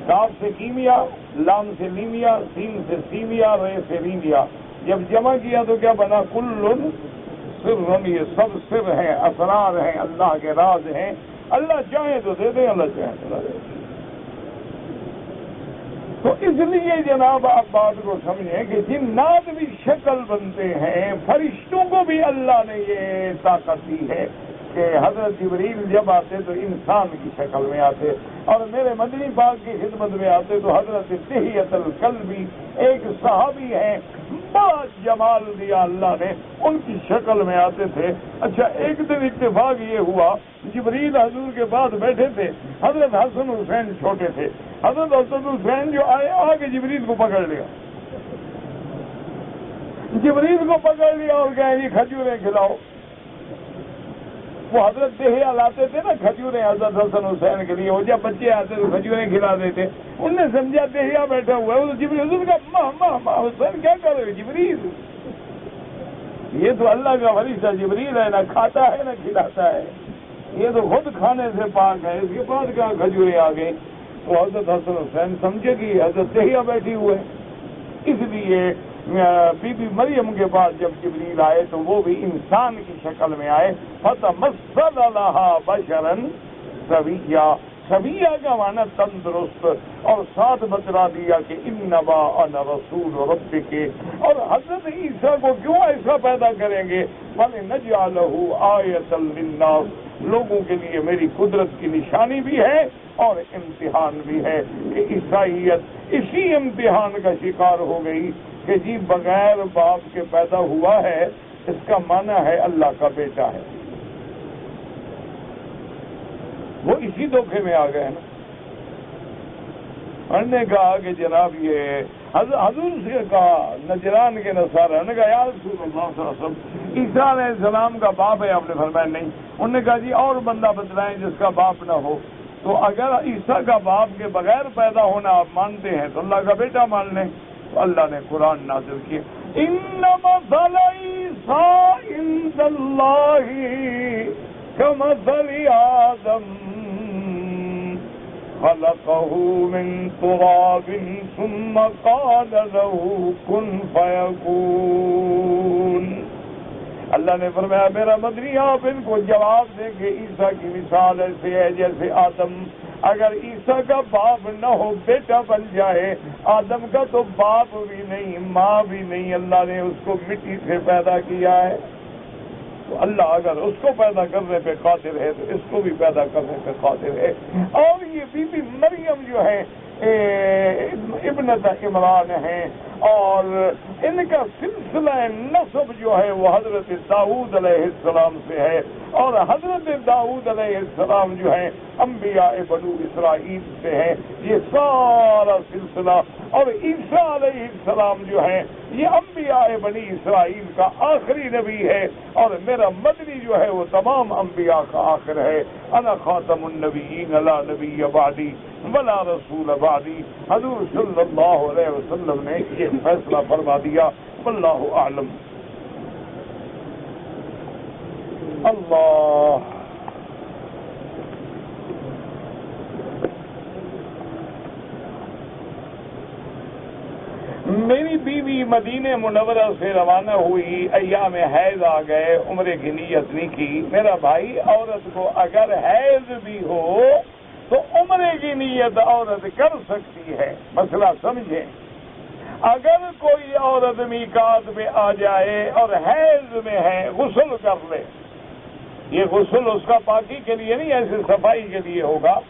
کاف سے کیمیا, لام سے لیمیا, سین سے سیمیا, رے سے ریمیا. جب جمع کیا تو کیا بنا؟ کل سر. یہ سب سر ہیں, اسرار ہیں, اللہ کے راز ہیں. اللہ چاہے تو دے دے, اللہ چاہے تو نہ دے. تو اس لیے جناب آپ بات کو سمجھیں کہ جنات بھی شکل بنتے ہیں, فرشتوں کو بھی اللہ نے یہ طاقت دی ہے کہ حضرت جبریل جب آتے تو انسان کی شکل میں آتے, اور میرے مدنی پاک کی خدمت میں آتے تو حضرت دحیۃ الکلبی ایک صحابی ہیں, بڑا جمال دیا اللہ نے, ان کی شکل میں آتے تھے. اچھا ایک دن اتفاق یہ ہوا, جبریل حضور کے پاس بیٹھے تھے, حضرت حسن حسین چھوٹے تھے, حضرت حسن حسین جو آئے آگے جبریل کو پکڑ لیا، جبریل کو پکڑ لیا اور کہا جی کھجوریں کھلاؤ۔ وہ حضرت دہیا لاتے تھے نا کھجوریں حضرت حسن حسین کے لیے، وہ جب بچے آتے تو کھجوریں کھلا دیتے، انہوں نے سمجھا دہیا بیٹھا ہوا ہے، وہ جبریل حضور کا ماں حسین کیا کر رہے جبریل، یہ تو اللہ کا فرشتہ جبریل ہے، نہ کھاتا ہے نہ کھلاتا ہے، یہ تو خود کھانے سے پاک ہے، اس کے بعد کہاں کھجوریں آ گئی۔ تو حضرت حسن حسین سمجھے کہ حضرت دہیا بیٹھی ہوئے، اس لیے بی بی مریم کے پاس جب جبریل آئے تو وہ بھی انسان کی شکل میں آئے، فتمثل لها بشرا سویا، سویا کا معنی تندرست، اور ساتھ بتلا دیا کہ انما انا رسول ربک، اور حضرت عیسیٰ کو کیوں ایسا پیدا کریں گے، وَلِنَجْعَلَهُ آیَةً لِلنَّاسِ، لوگوں کے لیے میری قدرت کی نشانی بھی ہے اور امتحان بھی ہے، کہ عیسائیت اسی امتحان کا شکار ہو گئی کہ جی بغیر باپ کے پیدا ہوا ہے، اس کا معنی ہے اللہ کا بیٹا ہے، وہ اسی دھوکے میں آ گئے نا۔ ہم نے کہا کہ جناب یہ حضور سے کہا نجران کے نصارہ نے کہا یا رسول اللہ صلی اللہ علیہ وسلم عیسیٰ علیہ السلام کا باپ ہے، آپ نے فرمایا نہیں، انہوں نے کہا جی اور بندہ بتلائیں جس کا باپ نہ ہو، تو اگر عیسیٰ کا باپ کے بغیر پیدا ہونا آپ مانتے ہیں تو اللہ کا بیٹا مان لیں۔ تو اللہ نے قرآن نازل کیا ان مثل عیسیٰ عند اللہ کمثل آدم خلقه من تراب ثم قال له كن فيكون۔ اللہ نے فرمایا میرا مدنی آپ ان کو جواب دیں کہ عیسیٰ کی مثال ایسے ہے جیسے آدم، اگر عیسیٰ کا باپ نہ ہو بیٹا بن جائے، آدم کا تو باپ بھی نہیں ماں بھی نہیں، اللہ نے اس کو مٹی سے پیدا کیا ہے، تو اللہ اگر اس کو پیدا کرنے پہ قادر ہے تو اس کو بھی پیدا کرنے پہ قادر ہے۔ اور یہ بی بی مریم جو ہے ابنت عمران ہیں، اور ان کا سلسلہ نسب جو ہے وہ حضرت داؤد علیہ السلام سے ہے، اور حضرت داؤد علیہ السلام جو ہیں انبیاء بنو اسرائیل سے ہیں، یہ سارا سلسلہ، اور عیسیٰ علیہ السلام جو ہیں یہ انبیاء بنی اسرائیل کا آخری نبی ہے، اور میرا مدنی جو ہے وہ تمام انبیاء کا آخر ہے۔ انا خاتم النبیین لا نبی بعدی ولا رسول بعدی، حضور صلی اللہ علیہ وسلم نے یہ فیصلہ فرما دیا، واللہ اعلم۔ اللہ میری بیوی مدینہ منورہ سے روانہ ہوئی، ایام حیض آ گئے، عمرے کی نیت نہیں کی۔ میرا بھائی عورت کو اگر حیض بھی ہو تو عمرے کی نیت عورت کر سکتی ہے، مسئلہ سمجھیں۔ اگر کوئی عورت میقات پہ آ جائے اور حیض میں ہے، غسل کر لے، یہ غسل اس کا پاکی کے لیے نہیں، ایسے صفائی کے لیے ہوگا،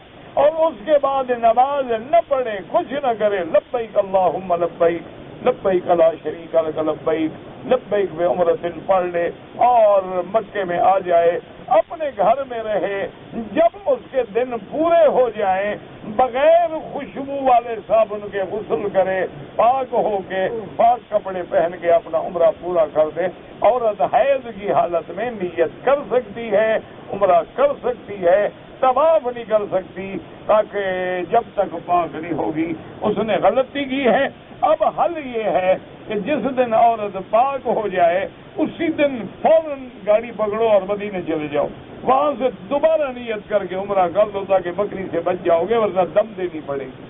اور اس کے بعد نماز نہ پڑھے، کچھ نہ کرے، لبیک اللہم لبیک لبیک لا شریک لک لبیک لبیک بعمرۃ پڑھ لے اور مکے میں آ جائے، اپنے گھر میں رہے، جب اس کے دن پورے ہو جائیں بغیر خوشبو والے صابن کے غسل کرے، پاک ہو کے پاک کپڑے پہن کے اپنا عمرہ پورا کر دے۔ عورت حیض کی حالت میں نیت کر سکتی ہے، عمرہ کر سکتی ہے، طواف نہیں کر سکتی، تاکہ جب تک پاک نہیں ہوگی اس نے غلطی کی ہے۔ اب حل یہ ہے کہ جس دن عورت پاک ہو جائے اسی دن فوراً گاڑی پکڑو اور مدینے چلے جاؤ، وہاں سے دوبارہ نیت کر کے عمرہ کر دو تاکہ بکری سے بچ جاؤ گے، ورنہ دم دینی پڑے گی۔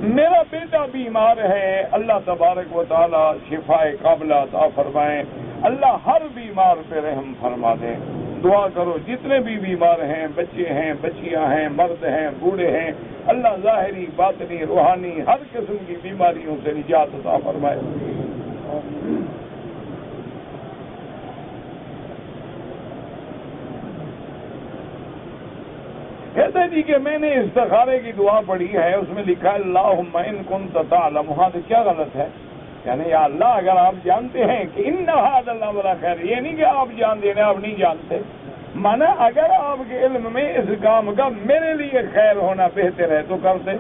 میرا بیٹا بیمار ہے، اللہ تبارک و تعالی شفائے قابلہ عطا فرمائیں، اللہ ہر بیمار پہ رحم فرما دیں۔ دعا کرو جتنے بھی بیمار ہیں، بچے ہیں، بچیاں ہیں، مرد ہیں، بوڑھے ہیں، اللہ ظاہری باطنی روحانی ہر قسم کی بیماریوں سے نجات عطا فرمائے۔ کہتے جی کہ میں نے استخارے کی دعا پڑھی ہے، اس میں لکھا ہے اللہم ان کنت تعلم، وہاں سے کیا غلط ہے؟ یعنی یا اللہ اگر آپ جانتے ہیں کہ ان هذا الامر خیر، یہ نہیں کہ آپ جانتے ہیں آپ نہیں جانتے، مانا اگر آپ کے علم میں اس کام کا میرے لیے خیر ہونا بہتر ہے تو کرتے۔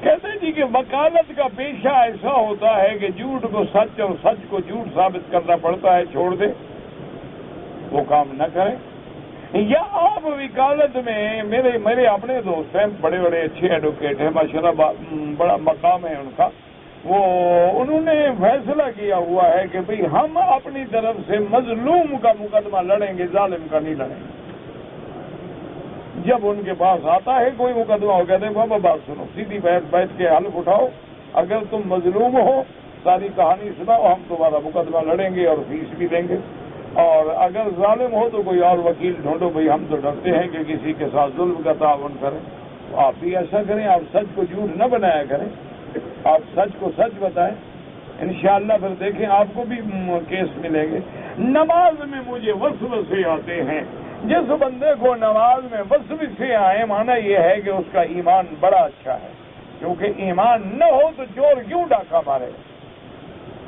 کہتے جی کہ وکالت کا پیشہ ایسا ہوتا ہے کہ جھوٹ کو سچ اور سچ کو جھوٹ ثابت کرنا پڑتا ہے، چھوڑ دے وہ کام نہ کریں۔ یا آپ وکالت میں میرے اپنے دوست ہیں، بڑے بڑے اچھے ایڈوکیٹ ہیں ماشاءاللہ، بڑا مقام ہے ان کا، انہوں نے فیصلہ کیا ہوا ہے کہ بھئی ہم اپنی طرف سے مظلوم کا مقدمہ لڑیں گے، ظالم کا نہیں لڑیں گے۔ جب ان کے پاس آتا ہے کوئی مقدمہ ہو، کہتے ہیں بابا بات سنو، سیدھی بیٹھ کے حلف اٹھاؤ، اگر تم مظلوم ہو ساری کہانی سناؤ، ہم تمہارا مقدمہ لڑیں گے اور فیس بھی دیں گے، اور اگر ظالم ہو تو کوئی اور وکیل ڈھونڈو، بھئی ہم تو ڈرتے ہیں کہ کسی کے ساتھ ظلم کا تعاون کریں۔ آپ بھی ایسا کریں، آپ سچ کو جھوٹ نہ بنایا کریں، آپ سچ کو سچ بتائیں، انشاءاللہ پھر دیکھیں آپ کو بھی کیس ملیں گے۔ نماز میں مجھے وسوسے آتے ہیں، جس بندے کو نماز میں وسوسے آئے مانا یہ ہے کہ اس کا ایمان بڑا اچھا ہے، کیونکہ ایمان نہ ہو تو چور کیوں ڈاکہ مارے،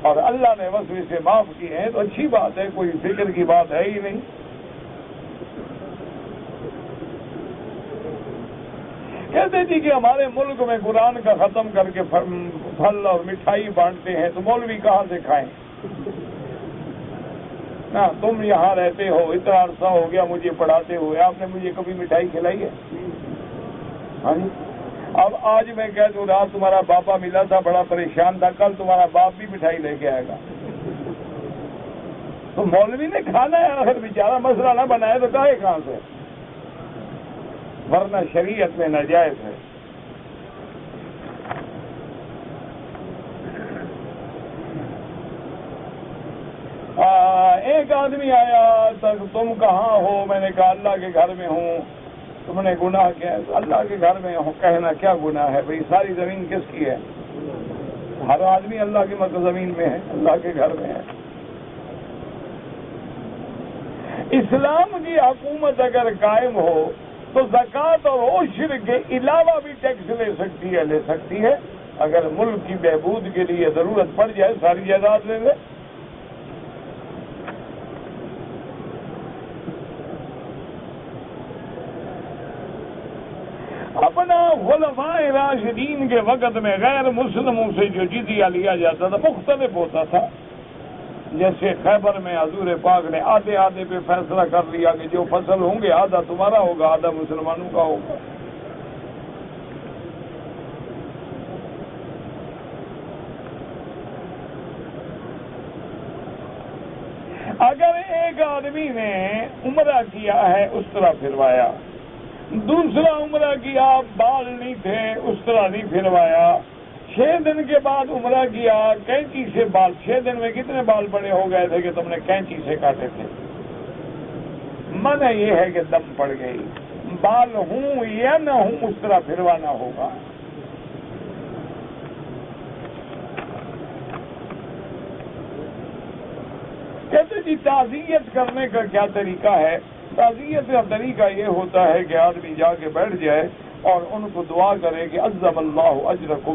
اور اللہ نے وسوسے معاف کیے ہیں تو اچھی بات ہے، کوئی فکر کی بات ہے ہی نہیں۔ کہتے جی کہ ہمارے ملک میں قرآن کا ختم کر کے پھل اور مٹھائی بانٹتے ہیں تو مولوی کہاں سے کھائیں؟ نا تم یہاں رہتے ہو، اتنا عرصہ ہو گیا مجھے پڑھاتے ہوئے، آپ نے مجھے کبھی مٹھائی کھلائی ہے؟ ہاں جی۔ اب آج میں کہہ دوں رات تمہارا باپا ملا تھا بڑا پریشان تھا، کل تمہارا باپ بھی مٹھائی لے کے آئے گا، تو مولوی نے کھانا ہے، اگر بیچارہ مسئلہ نہ بنائے تو کہاں سے، ورنہ شریعت میں ناجائز ہے۔ ایک آدمی آیا، تم کہاں ہو؟ میں نے کہا اللہ کے گھر میں ہوں۔ تم نے گناہ کیا؟ اللہ کے گھر میں ہوں کہنا کیا گناہ ہے؟ بھئی ساری زمین کس کی ہے؟ ہر آدمی اللہ کی زمین میں ہے، اللہ کے گھر میں ہے۔ اسلام کی حکومت اگر قائم ہو تو زکوٰۃ اور عشر کے علاوہ بھی ٹیکس لے سکتی ہے، اگر ملک کی بہبود کے لیے ضرورت پڑ جائے ساری جائیداد لے لے۔ اپنا خلفاء راشدین کے وقت میں غیر مسلموں سے جو جزیہ لیا جاتا تھا مختلف ہوتا تھا، جیسے خیبر میں حضور پاک نے آدھے آدھے پہ فیصلہ کر لیا کہ جو فصل ہوں گے آدھا تمہارا ہوگا آدھا مسلمانوں کا ہوگا۔ اگر ایک آدمی نے عمرہ کیا ہے اس طرح پھروایا، دوسرا عمرہ کیا بال نہیں تھے اس طرح نہیں پھروایا، 6 دن کے بعد عمرہ کیا کینچی سے بال، 6 دن میں کتنے بال بڑے ہو گئے تھے کہ تم نے کینچی سے کاٹے تھے؟ منع یہ ہے کہ دم پڑ گئی، بال ہوں یا نہ ہوں اس طرح پھروانا ہوگا۔ کہتے جی تعزیت کرنے کا کیا طریقہ ہے؟ تعزیت کا طریقہ یہ ہوتا ہے کہ آدمی جا کے بیٹھ جائے اور ان کو دعا کرے کہ عظم اللہ اجرکم،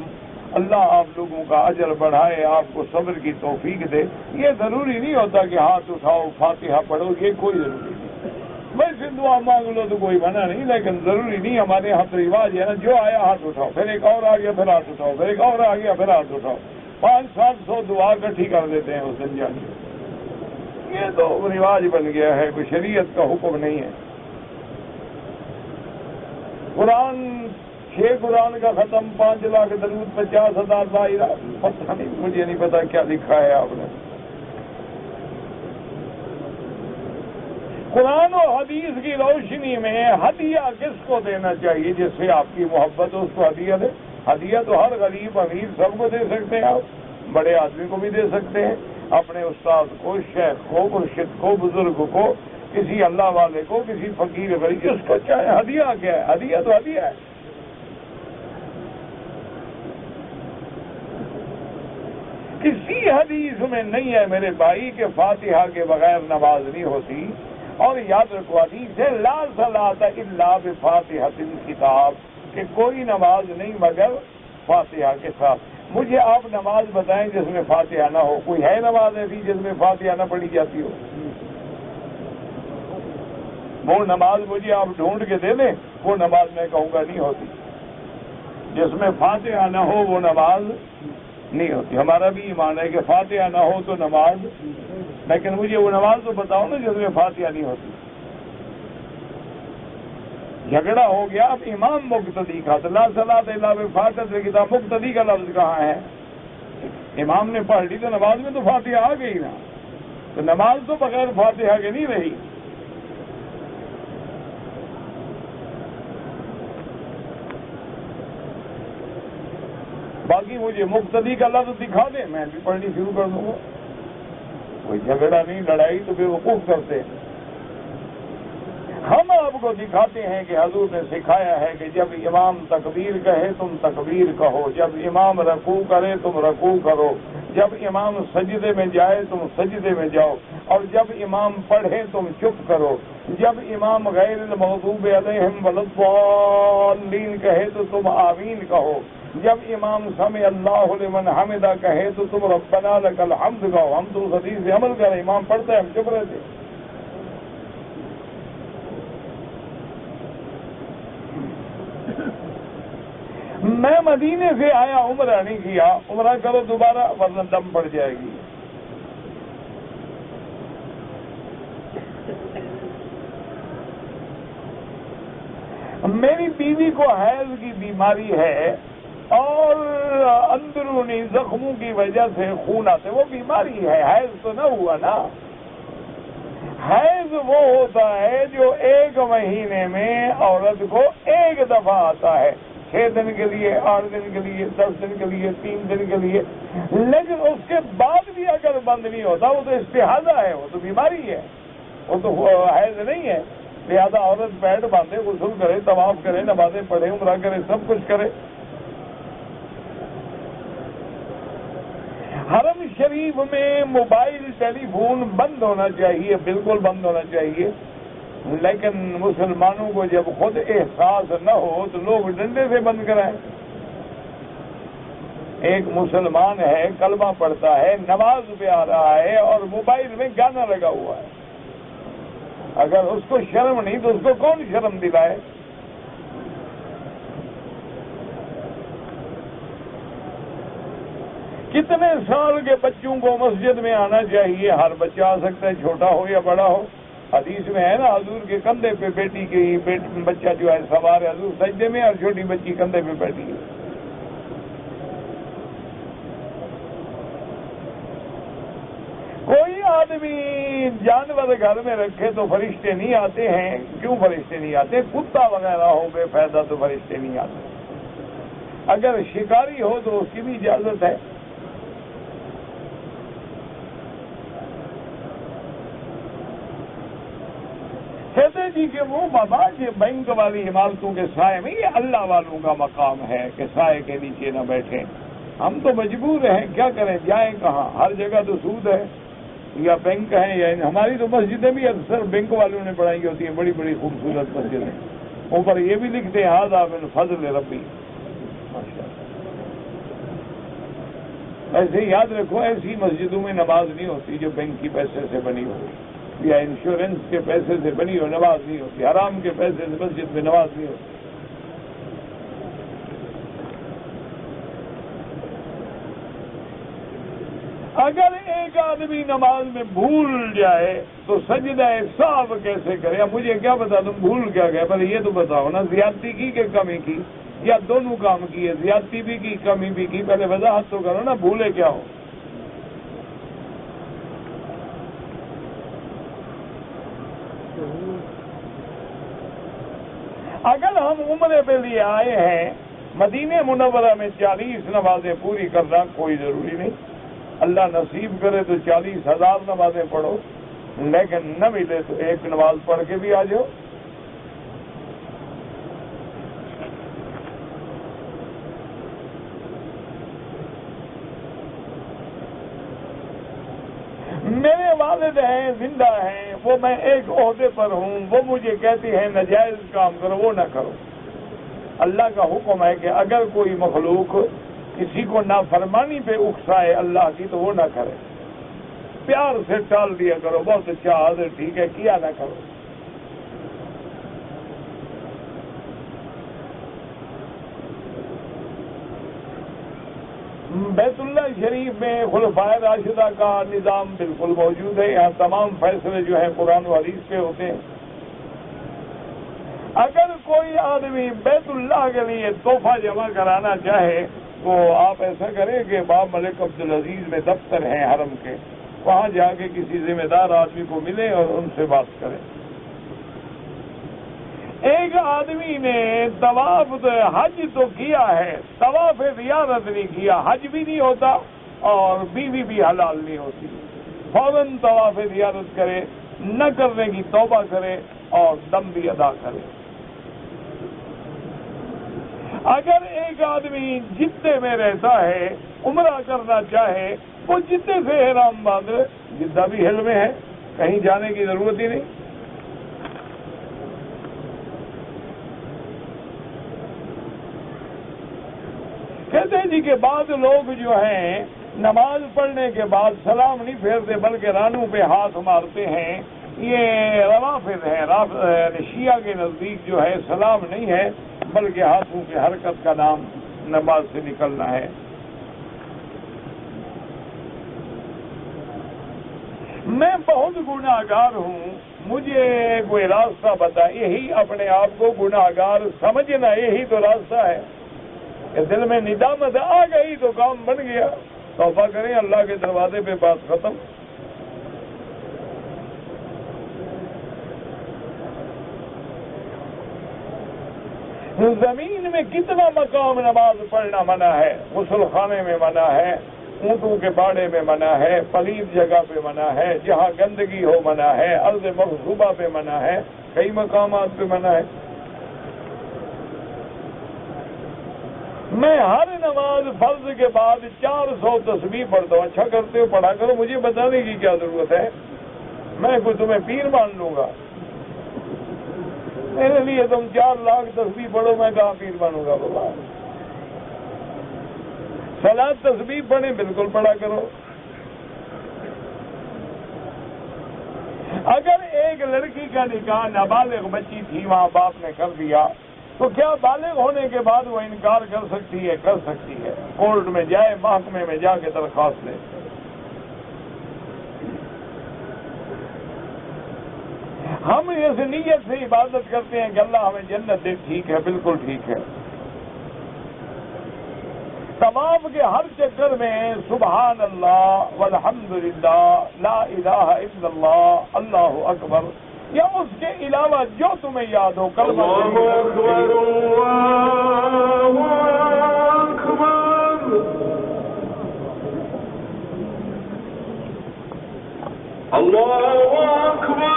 اللہ آپ لوگوں کا اجر بڑھائے، آپ کو صبر کی توفیق دے۔ یہ ضروری نہیں ہوتا کہ ہاتھ اٹھاؤ فاتحہ پڑھو، یہ کوئی ضروری نہیں، ویسے دعا مانگ لو تو کوئی منع نہیں، لیکن ضروری نہیں۔ ہمارے یہاں تو رواج ہے نا، جو آیا ہاتھ اٹھاؤ، پھر ایک اور آ گیا پھر ہاتھ اٹھاؤ، پھر ایک اور آ گیا پھر ہاتھ اٹھاؤ، 500-700 دعا اکٹھی کر دیتے ہیں اس دن جا کے۔ یہ تو رواج بن گیا ہے، کوئی شریعت کا حکم نہیں ہے۔ قرآن 6 قرآن کا ختم، 5 لاکھ درود، 50,000 لا الہ، پتہ نہیں، مجھے نہیں پتا کیا لکھا ہے آپ نے۔ قرآن و حدیث کی روشنی میں ہدیہ کس کو دینا چاہیے؟ جس سے آپ کی محبت ہو اس کو ہدیہ دے۔ ہدیہ تو ہر غریب امیر سب کو دے سکتے ہیں، آپ بڑے آدمی کو بھی دے سکتے ہیں، اپنے استاد کو، شیخ کو، مرشد کو، بزرگ کو، کسی اللہ والے کو، کسی فقیر غریب، جس کو چاہے۔ ہدیہ کیا ہے؟ ہدیہ تو ہدیہ ہے۔ کسی حدیث میں نہیں ہے میرے بھائی کہ فاتحہ کے بغیر نماز نہیں ہوتی، اور یاد رکھو حدیث ہے لا صلاۃ الا بفاتحۃ الکتاب، کہ کوئی نماز نہیں مگر فاتحہ کے ساتھ. مجھے آپ نماز بتائیں جس میں فاتحہ نہ ہو. کوئی ہے نماز ایسی جس میں فاتحہ نہ پڑھی جاتی ہو؟ وہ نماز مجھے آپ ڈھونڈ کے دے دیں، وہ نماز میں کہوں گا نہیں ہوتی. جس میں فاتحہ نہ ہو وہ نماز نہیں ہوتی. ہمارا بھی ایمان ہے کہ فاتحہ نہ ہو تو نماز، لیکن مجھے وہ نماز تو بتاؤ نا جس میں فاتحہ نہیں ہوتی. جھگڑا ہو گیا اب امام مقتدی کا، تو لا صلاۃ الا بفاتحۃ الکتاب، مقتدی کا لفظ کہاں ہے؟ امام نے پڑھ لی تو نماز میں تو فاتحہ آ گئی نا، تو نماز تو بغیر فاتحہ کے نہیں رہی. باقی مجھے مقتدی کا لفظ دکھا دیں، میں بھی پڑھنی شروع کر دوں گا. کوئی جھگڑا نہیں، لڑائی تو بے وقوف کرتے. ہم آپ کو دکھاتے ہیں کہ حضور نے سکھایا ہے کہ جب امام تکبیر کہے تم تکبیر کہو، جب امام رکوع کرے تم رکوع کرو، جب امام سجدے میں جائے تم سجدے میں جاؤ، اور جب امام پڑھے تم چپ کرو. جب امام غیر المغضوب علیہم ولا الضالین کہے تو تم آمین کہو. جب امام سمع اللہ لمن حمدہ کہے تو تم ربنا لک الحمد کہو. ہم تو اس حدیث سے عمل کریں، امام پڑھتا ہے ہم چپ رہتے. میں مدینے سے آیا، عمرہ نہیں کیا. عمرہ کرو دوبارہ ورنہ دم پڑ جائے گی. میری بیوی کو حیض کی بیماری ہے اور اندرونی زخموں کی وجہ سے خون آتے. وہ بیماری ہے، حیض تو نہ ہوا نا. حیض وہ ہوتا ہے جو ایک مہینے میں عورت کو ایک دفعہ آتا ہے، 6 دن کے لیے، 8 دن کے لیے، 10 دن کے لیے، 3 دن کے لیے. لیکن اس کے بعد بھی اگر بند نہیں ہوتا وہ تو استحاضہ ہے، وہ تو بیماری ہے، وہ تو حیض نہیں ہے. لہذا عورت پیڈ باندھے، غسل کرے، طواف کرے، نمازیں پڑھے، عمرہ کرے، سب کچھ کرے. حرم شریف میں موبائل ٹیلی فون بند ہونا چاہیے، بالکل بند ہونا چاہیے. لیکن مسلمانوں کو جب خود احساس نہ ہو تو لوگ ڈنڈے سے بند کرائیں. ایک مسلمان ہے، کلمہ پڑھتا ہے، نماز پہ آ رہا ہے اور موبائل میں گانا لگا ہوا ہے. اگر اس کو شرم نہیں تو اس کو کون شرم دلائے؟ کتنے سال کے بچوں کو مسجد میں آنا چاہیے؟ ہر بچہ آ سکتا ہے، چھوٹا ہو یا بڑا ہو. حدیث میں ہے نا، حضور کے کندھے پہ بیٹی کی بچہ جو ہے سوار ہے، حضور سجدے میں، اور چھوٹی بچی کندھے پہ بیٹھی ہے. کوئی آدمی جانور گھر میں رکھے تو فرشتے نہیں آتے ہیں. کیوں فرشتے نہیں آتے؟ کتا وغیرہ ہو بے فائدہ تو فرشتے نہیں آتے. اگر شکاری ہو تو اس کی بھی اجازت ہے. کہتے جی کہ وہ بابا یہ بینک والی عمارتوں کے سائے میں، یہ اللہ والوں کا مقام ہے کہ سائے کے نیچے نہ بیٹھیں. ہم تو مجبور ہیں، کیا کریں، جائیں کہاں؟ ہر جگہ تو سود ہے یا بینک ہے. یا ہماری تو مسجدیں بھی اکثر بینک والوں نے بنائی ہوتی ہیں، بڑی بڑی خوبصورت مسجدیں. اوپر یہ بھی لکھتے ہیں ھذا من فضل ربی. ایسے یاد رکھو، ایسی مسجدوں میں نماز نہیں ہوتی جو بینک کی پیسے سے بنی ہو یا انشورنس کے پیسے سے بنی ہو. نماز نہیں ہوتی. حرام کے پیسے سے مسجد میں نماز نہیں ہوتی. اگر ایک آدمی نماز میں بھول جائے تو سجدہ سہو کیسے کرے؟ اب مجھے کیا بتا تم بھول کیا گئے؟ پہلے یہ تو بتاؤ نا، زیادتی کی کہ کمی کی، یا دونوں کام کیے؟ زیادتی بھی کی، کمی بھی کی. پہلے وضاحت تو کرو نا، بھولے کیا ہو. اگر ہم عمرے پہ لیے آئے ہیں، مدینہ منورہ میں 40 نمازیں پوری کرنا کوئی ضروری نہیں. اللہ نصیب کرے تو 40,000 نمازیں پڑھو، لیکن نہ ملے تو ایک نماز پڑھ کے بھی آ جاؤ. میرے والد ہیں، زندہ ہیں، وہ میں ایک عہدے پر ہوں، وہ مجھے کہتے ہیں ناجائز کام کرو، وہ نہ کرو. اللہ کا حکم ہے کہ اگر کوئی مخلوق کسی کو نافرمانی پہ اکسائے اللہ کی تو وہ نہ کرے، پیار سے ٹال دیا کرو، بہت اچھا حاضر ٹھیک ہے، کیا نہ کرو۔ بیت اللہ شریف میں خلفائے راشدہ کا نظام بالکل موجود ہے، یہاں تمام فیصلے جو ہیں قرآن و حدیث پہ ہوتے ہیں۔ اگر کوئی آدمی بیت اللہ کے لیے تحفہ جمع کرانا چاہے تو آپ ایسا کریں کہ باب ملک عبدالعزیز میں دفتر ہیں حرم کے، وہاں جا کے کسی ذمہ دار آدمی کو ملے اور ان سے بات کریں۔ ایک آدمی نے طواف حج تو کیا ہے، طواف زیارت نہیں کیا، حج بھی نہیں ہوتا اور بیوی بھی حلال نہیں ہوتی، فوراً طواف زیارت کرے، نہ کرنے کی توبہ کرے اور دم بھی ادا کرے۔ اگر ایک آدمی جدے میں رہتا ہے، عمرہ کرنا چاہے، وہ جدے سے احرام باندھے، جدہ بھی حل میں ہے، کہیں جانے کی ضرورت ہی نہیں۔ کہتے ہیں جی کہ بعض لوگ جو ہیں نماز پڑھنے کے بعد سلام نہیں پھیرتے بلکہ رانوں پہ ہاتھ مارتے ہیں، یہ روافض ہے، شیعہ کے نزدیک جو ہے سلام نہیں ہے بلکہ ہاتھوں کی حرکت کا نام نماز سے نکلنا ہے۔ میں بہت گناہ گار ہوں، مجھے کوئی راستہ بتا، یہی اپنے آپ کو گناہ گار سمجھنا، یہی تو راستہ ہے کہ دل میں ندامت آ گئی تو کام بن گیا، توبہ کریں اللہ کے دروازے پہ، بات ختم۔ زمین میں کتنا مقام نماز پڑھنا منع ہے، غسل خانے میں منع ہے، اونٹوں کے باڑے میں منع ہے، پلید جگہ پہ منع ہے، جہاں گندگی ہو منع ہے، ارض مغصوبہ پہ منع ہے، کئی مقامات پہ منع ہے۔ میں ہر نماز فرض کے بعد 400 تسبیح پڑھتا ہوں۔ اچھا کرتے ہو، پڑھا کرو، مجھے بتانے کی کیا ضرورت ہے، میں کوئی تمہیں پیر مان لوں گا؟ میرے لیے تم 4 لاکھ تسبیح پڑھو، میں کہاں پیر بنوں گا بابا؟ صلاۃ تسبیح پڑھیں، بالکل پڑھا کرو۔ اگر ایک لڑکی کا نکاح نابالغ بچی تھی، وہاں باپ نے کر دیا، تو کیا بالغ ہونے کے بعد وہ انکار کر سکتی ہے؟ کر سکتی ہے، کورٹ میں جائے، محکمے میں جا کے درخواست دے۔ ہم اس نیت سے عبادت کرتے ہیں کہ اللہ ہمیں جنت دے، ٹھیک ہے، بالکل ٹھیک ہے۔ طواف کے ہر چکر میں سبحان اللہ والحمدللہ لا الہ الا اللہ اللہ اکبر یا اس کے علاوہ جو تمہیں یاد ہو کلمہ اللہ اکبر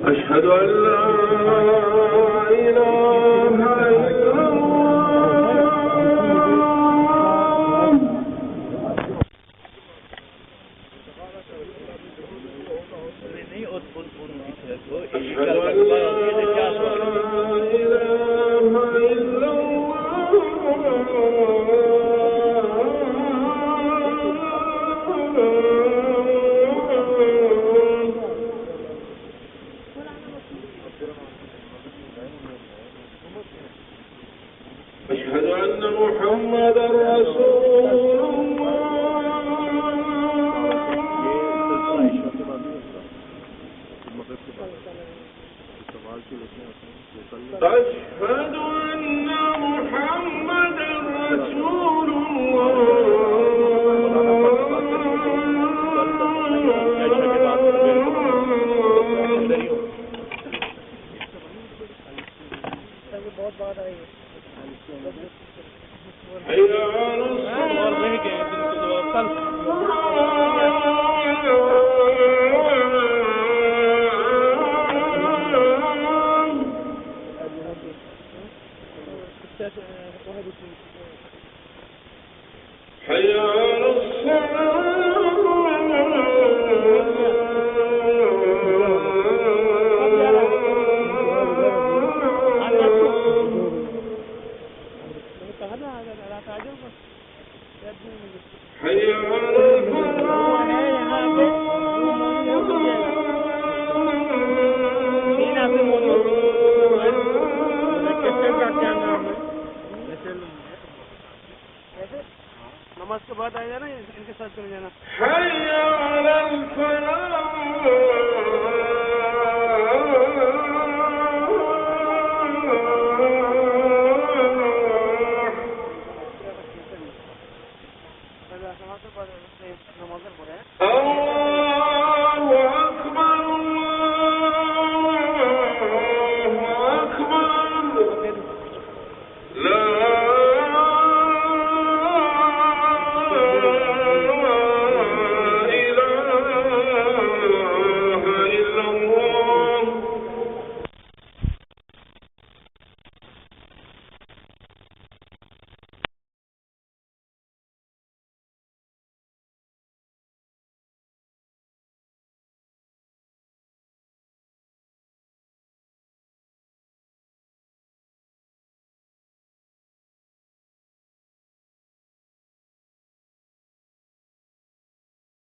أشهد أن لا إله إلا أشهد أن محمدا رسول أشهد أن محمدا رسول بہت بات آئی ہے۔ کے بعد آ جانا ان کے ساتھ چلے جانا. حي على الفلاح